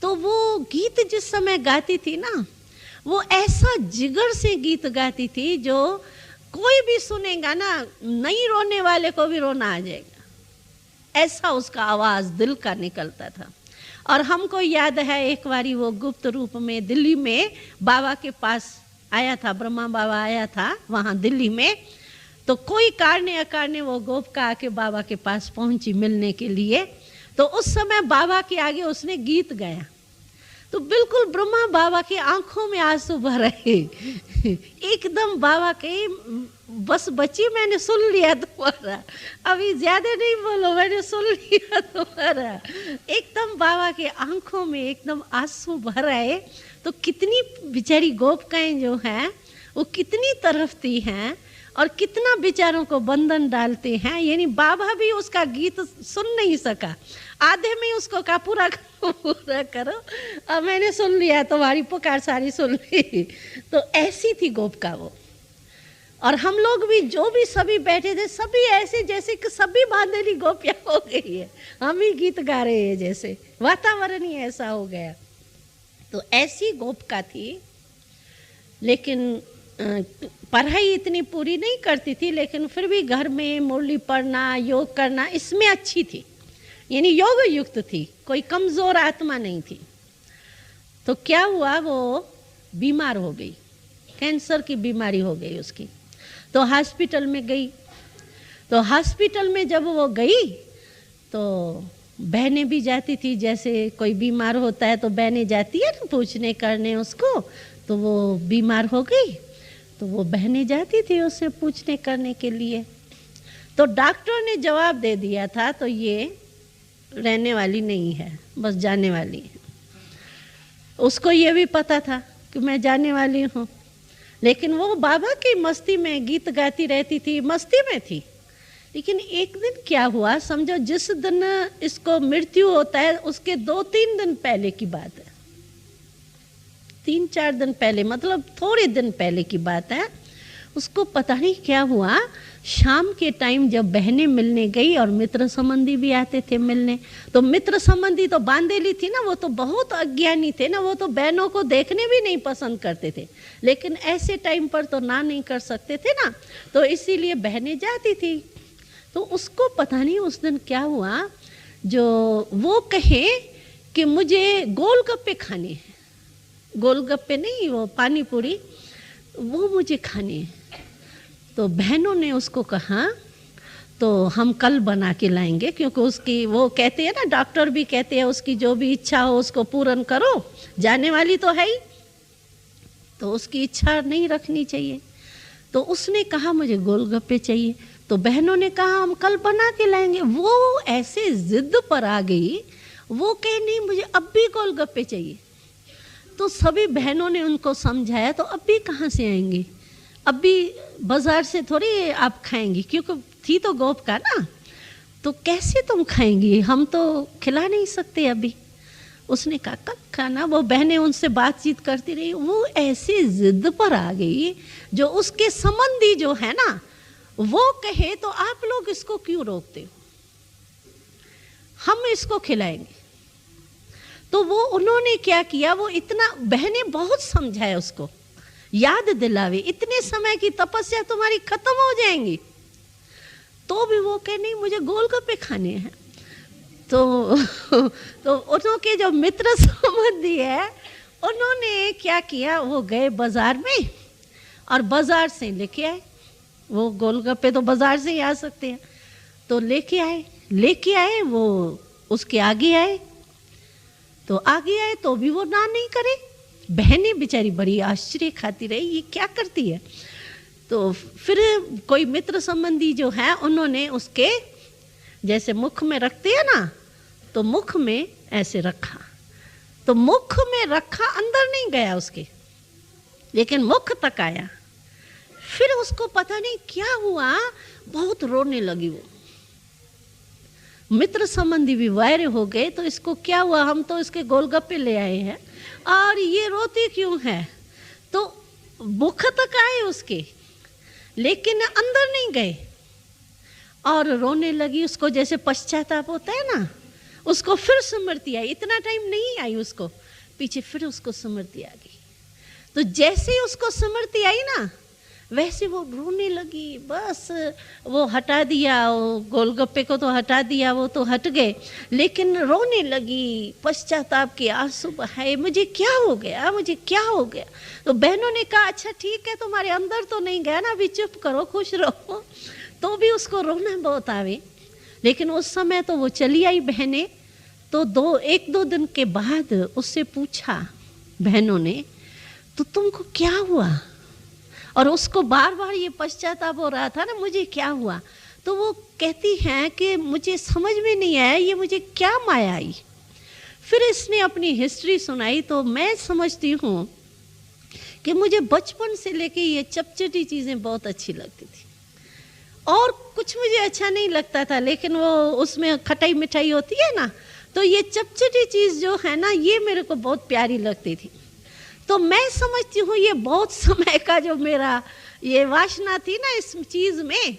तो वो गीत जिस समय गाती थी ना, वो ऐसा जिगर से गीत गाती थी जो कोई भी सुनेगा ना, नहीं रोने वाले को भी रोना आ जाएगा, ऐसा उसका आवाज दिल का निकलता था। और हमको याद है एक बारी वो गुप्त रूप में दिल्ली में बाबा के पास आया था, ब्रह्मा बाबा आया था वहाँ दिल्ली में। तो कोई कारणे अकारणे वो गोपिका आके बाबा के पास पहुंची मिलने के लिए। तो उस समय बाबा के आगे उसने गीत गाया, तो बिल्कुल ब्रह्मा बाबा की आंखों में आंसू भर रहे। एकदम बाबा के बस बच्ची, मैंने सुन लिया तुम्हारा, अभी ज्यादा नहीं बोलो, मैंने सुन लिया तुम्हारा। एकदम बाबा के आंखों में एकदम आंसू भर आए। तो कितनी बेचारी गोपिकाएं जो हैं वो कितनी तरफती हैं और कितना बेचारों को बंधन डालते हैं। यानी बाबा भी उसका गीत सुन नहीं सका, आधे में उसको कहा पूरा करो पूरा करो, और मैंने सुन लिया, तुम्हारी पुकार सारी सुन ली। तो ऐसी थी गोपिका वो। और हम लोग भी जो भी सभी बैठे थे, सभी ऐसे जैसे कि सभी बांधेली गोपियां हो गई है, हम ही गीत गा रहे हैं, जैसे वातावरण ही ऐसा हो गया। तो ऐसी गोपिका थी, लेकिन पढ़ाई इतनी पूरी नहीं करती थी, लेकिन फिर भी घर में मुरली पढ़ना, योग करना, इसमें अच्छी थी, यानी योग युक्त थी, कोई कमज़ोर आत्मा नहीं थी। तो क्या हुआ, वो बीमार हो गई, कैंसर की बीमारी हो गई उसकी। तो हॉस्पिटल में गई। तो हॉस्पिटल में जब वो गई तो बहनें भी जाती थी, जैसे कोई बीमार होता है तो बहनें जाती है ना पूछने करने उसको। तो वो बीमार हो गई तो वो बहनें जाती थी उससे पूछने करने के लिए। तो डॉक्टर ने जवाब दे दिया था, तो ये रहने वाली नहीं है, बस जाने वाली है। उसको ये भी पता था कि मैं जाने वाली हूँ, लेकिन वो बाबा की मस्ती में गीत गाती रहती थी, मस्ती में थी। लेकिन एक दिन क्या हुआ, समझो जिस दिन इसको मृत्यु होता है उसके 2-3 दिन पहले की बात है, 3-4 दिन पहले, मतलब थोड़े दिन पहले की बात है। उसको पता नहीं क्या हुआ, शाम के टाइम जब बहनें मिलने गई और मित्र संबंधी भी आते थे मिलने, तो मित्र संबंधी तो बांधेली थी ना, वो तो बहुत अज्ञानी थे ना, वो तो बहनों को देखने भी नहीं पसंद करते थे, लेकिन ऐसे टाइम पर तो ना नहीं कर सकते थे ना, तो इसीलिए बहनें जाती थी। तो उसको पता नहीं उस दिन क्या हुआ, जो वो कहे कि मुझे गोलगप्पे खाने हैं, गोलगप्पे नहीं, वो पानी पूरी, वो मुझे खाने हैं। तो बहनों ने उसको कहा तो हम कल बना के लाएंगे, क्योंकि उसकी, वो कहते हैं ना, डॉक्टर भी कहते हैं उसकी जो भी इच्छा हो उसको पूर्ण करो, जाने वाली तो है ही, तो उसकी इच्छा नहीं रखनी चाहिए। तो उसने कहा मुझे गोलगप्पे चाहिए। तो बहनों ने कहा हम कल बना के लाएंगे। वो ऐसे जिद पर आ गई, वो कहे नहीं मुझे अब भी गोलगप्पे चाहिए। तो सभी बहनों ने उनको समझाया, तो अब भी कहाँ से आएंगे, अब भी बाजार से थोड़ी आप खाएंगी, क्योंकि थी तो गोपिका ना, तो कैसे तुम खाएंगी, हम तो खिला नहीं सकते अभी। उसने कहा कब खाना। वो बहनें उनसे बातचीत करती रही, वो ऐसी जिद पर आ गई, जो उसके संबंधी जो है ना वो कहे तो आप लोग इसको क्यों रोकते हो, हम इसको खिलाएंगे। तो वो उन्होंने क्या किया, वो इतना, बहनें बहुत समझाए उसको, याद दिलावे, इतने समय की तपस्या तुम्हारी खत्म हो जाएंगी, तो भी वो कहे नहीं मुझे गोलगप्पे खाने हैं। तो उनके जो मित्र संबंधी है उन्होंने क्या किया, वो गए बाजार में और बाजार से लेके आए, वो गोलगप्पे तो बाजार से ही आ सकते हैं, तो लेके आए वो उसके आगे आए, तो आगे आए तो भी वो ना नहीं करे। बहनें बेचारी बड़ी आश्चर्य खाती रही, ये क्या करती है। तो फिर कोई मित्र संबंधी जो है उन्होंने उसके जैसे मुख में रखते हैं ना, तो मुख में ऐसे रखा, तो मुख में रखा, अंदर नहीं गया उसके, लेकिन मुख तक आया। फिर उसको पता नहीं क्या हुआ, बहुत रोने लगी वो। मित्र संबंधी भी वायरे हो गए, तो इसको क्या हुआ, हम तो इसके गोलगप्पे ले आए हैं और ये रोती क्यों है। तो मुख तक आए उसके, लेकिन अंदर नहीं गए और रोने लगी। उसको जैसे पश्चाताप होता है ना, उसको फिर स्मृति आई, इतना टाइम नहीं आई उसको, पीछे फिर उसको स्मृति आ गई। तो जैसे ही उसको स्मृति आई ना, वैसे वो रोने लगी। बस वो हटा दिया, वो गोलगप्पे को तो हटा दिया, वो तो हट गए, लेकिन रोने लगी, पश्चाताप के आंसू बहाए, मुझे क्या हो गया, मुझे क्या हो गया। तो बहनों ने कहा अच्छा ठीक है, तुम्हारे अंदर तो नहीं गया ना, अभी चुप करो, खुश रहो। तो भी उसको रोना बहुत आवे, लेकिन उस समय तो वो चली आई बहनें। तो एक दो दिन के बाद उससे पूछा बहनों ने, तो तुमको क्या हुआ? और उसको बार बार ये पश्चाताप हो रहा था ना, मुझे क्या हुआ। तो वो कहती हैं कि मुझे समझ में नहीं आया ये मुझे क्या माया आई। फिर इसने अपनी हिस्ट्री सुनाई। तो मैं समझती हूँ कि मुझे बचपन से लेके ये चटचटी चीज़ें बहुत अच्छी लगती थी, और कुछ मुझे अच्छा नहीं लगता था, लेकिन वो उसमें खटाई मिठाई होती है ना, तो ये चटचटी चीज़ जो है ना, ये मेरे को बहुत प्यारी लगती थी। तो मैं समझती हूँ ये बहुत समय का जो मेरा ये वासना थी ना इस चीज़ में,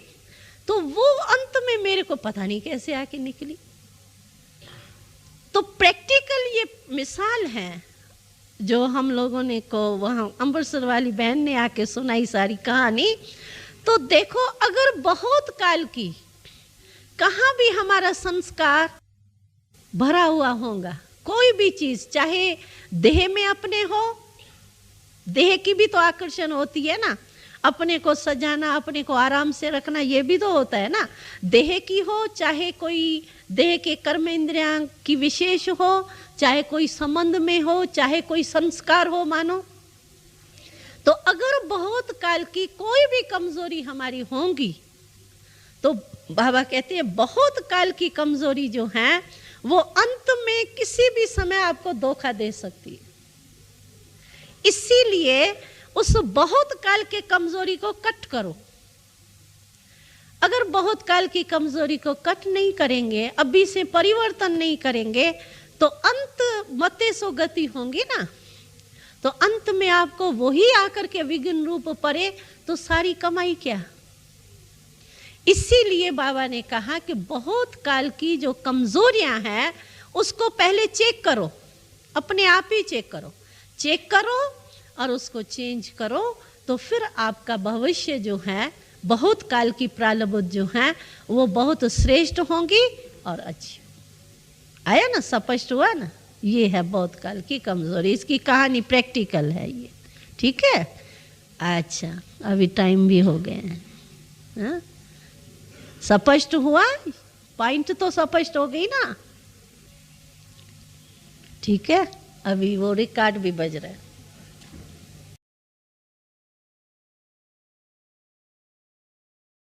तो वो अंत में मेरे को पता नहीं कैसे आके निकली। तो प्रैक्टिकल ये मिसाल है जो हम लोगों ने को वहाँ अमृतसर वाली बहन ने आके सुनाई सारी कहानी। तो देखो, अगर बहुत काल की कहाँ भी हमारा संस्कार भरा हुआ होगा, कोई भी चीज़, चाहे देह में अपने हो, देह की भी तो आकर्षण होती है ना, अपने को सजाना, अपने को आराम से रखना, ये भी तो होता है ना। देह की हो, चाहे कोई देह के कर्म इंद्रियां की विशेष हो, चाहे कोई संबंध में हो, चाहे कोई संस्कार हो मानो। तो अगर बहुत काल की कोई भी कमजोरी हमारी होगी, तो बाबा कहते हैं बहुत काल की कमजोरी जो है वो अंत में किसी भी समय आपको धोखा दे सकती है। इसीलिए उस बहुत काल के कमजोरी को कट करो। अगर बहुत काल की कमजोरी को कट नहीं करेंगे, अभी से परिवर्तन नहीं करेंगे, तो अंत मते सो गति होंगी ना, तो अंत में आपको वही आकर के विघ्न रूप पड़े तो सारी कमाई क्या। इसीलिए बाबा ने कहा कि बहुत काल की जो कमजोरियां हैं उसको पहले चेक करो, अपने आप ही चेक करो और उसको चेंज करो, तो फिर आपका भविष्य जो है, बहुत काल की प्रारब्ध जो है वो बहुत श्रेष्ठ होंगी और अच्छी। आया ना, स्पष्ट हुआ ना। ये है बहुत काल की कमजोरी, इसकी कहानी प्रैक्टिकल है ये, ठीक है। अच्छा, अभी टाइम भी हो गए हैं। स्पष्ट हुआ, पॉइंट तो स्पष्ट हो गई ना, ठीक है। अभी वो रिकॉर्ड भी बज रहा है।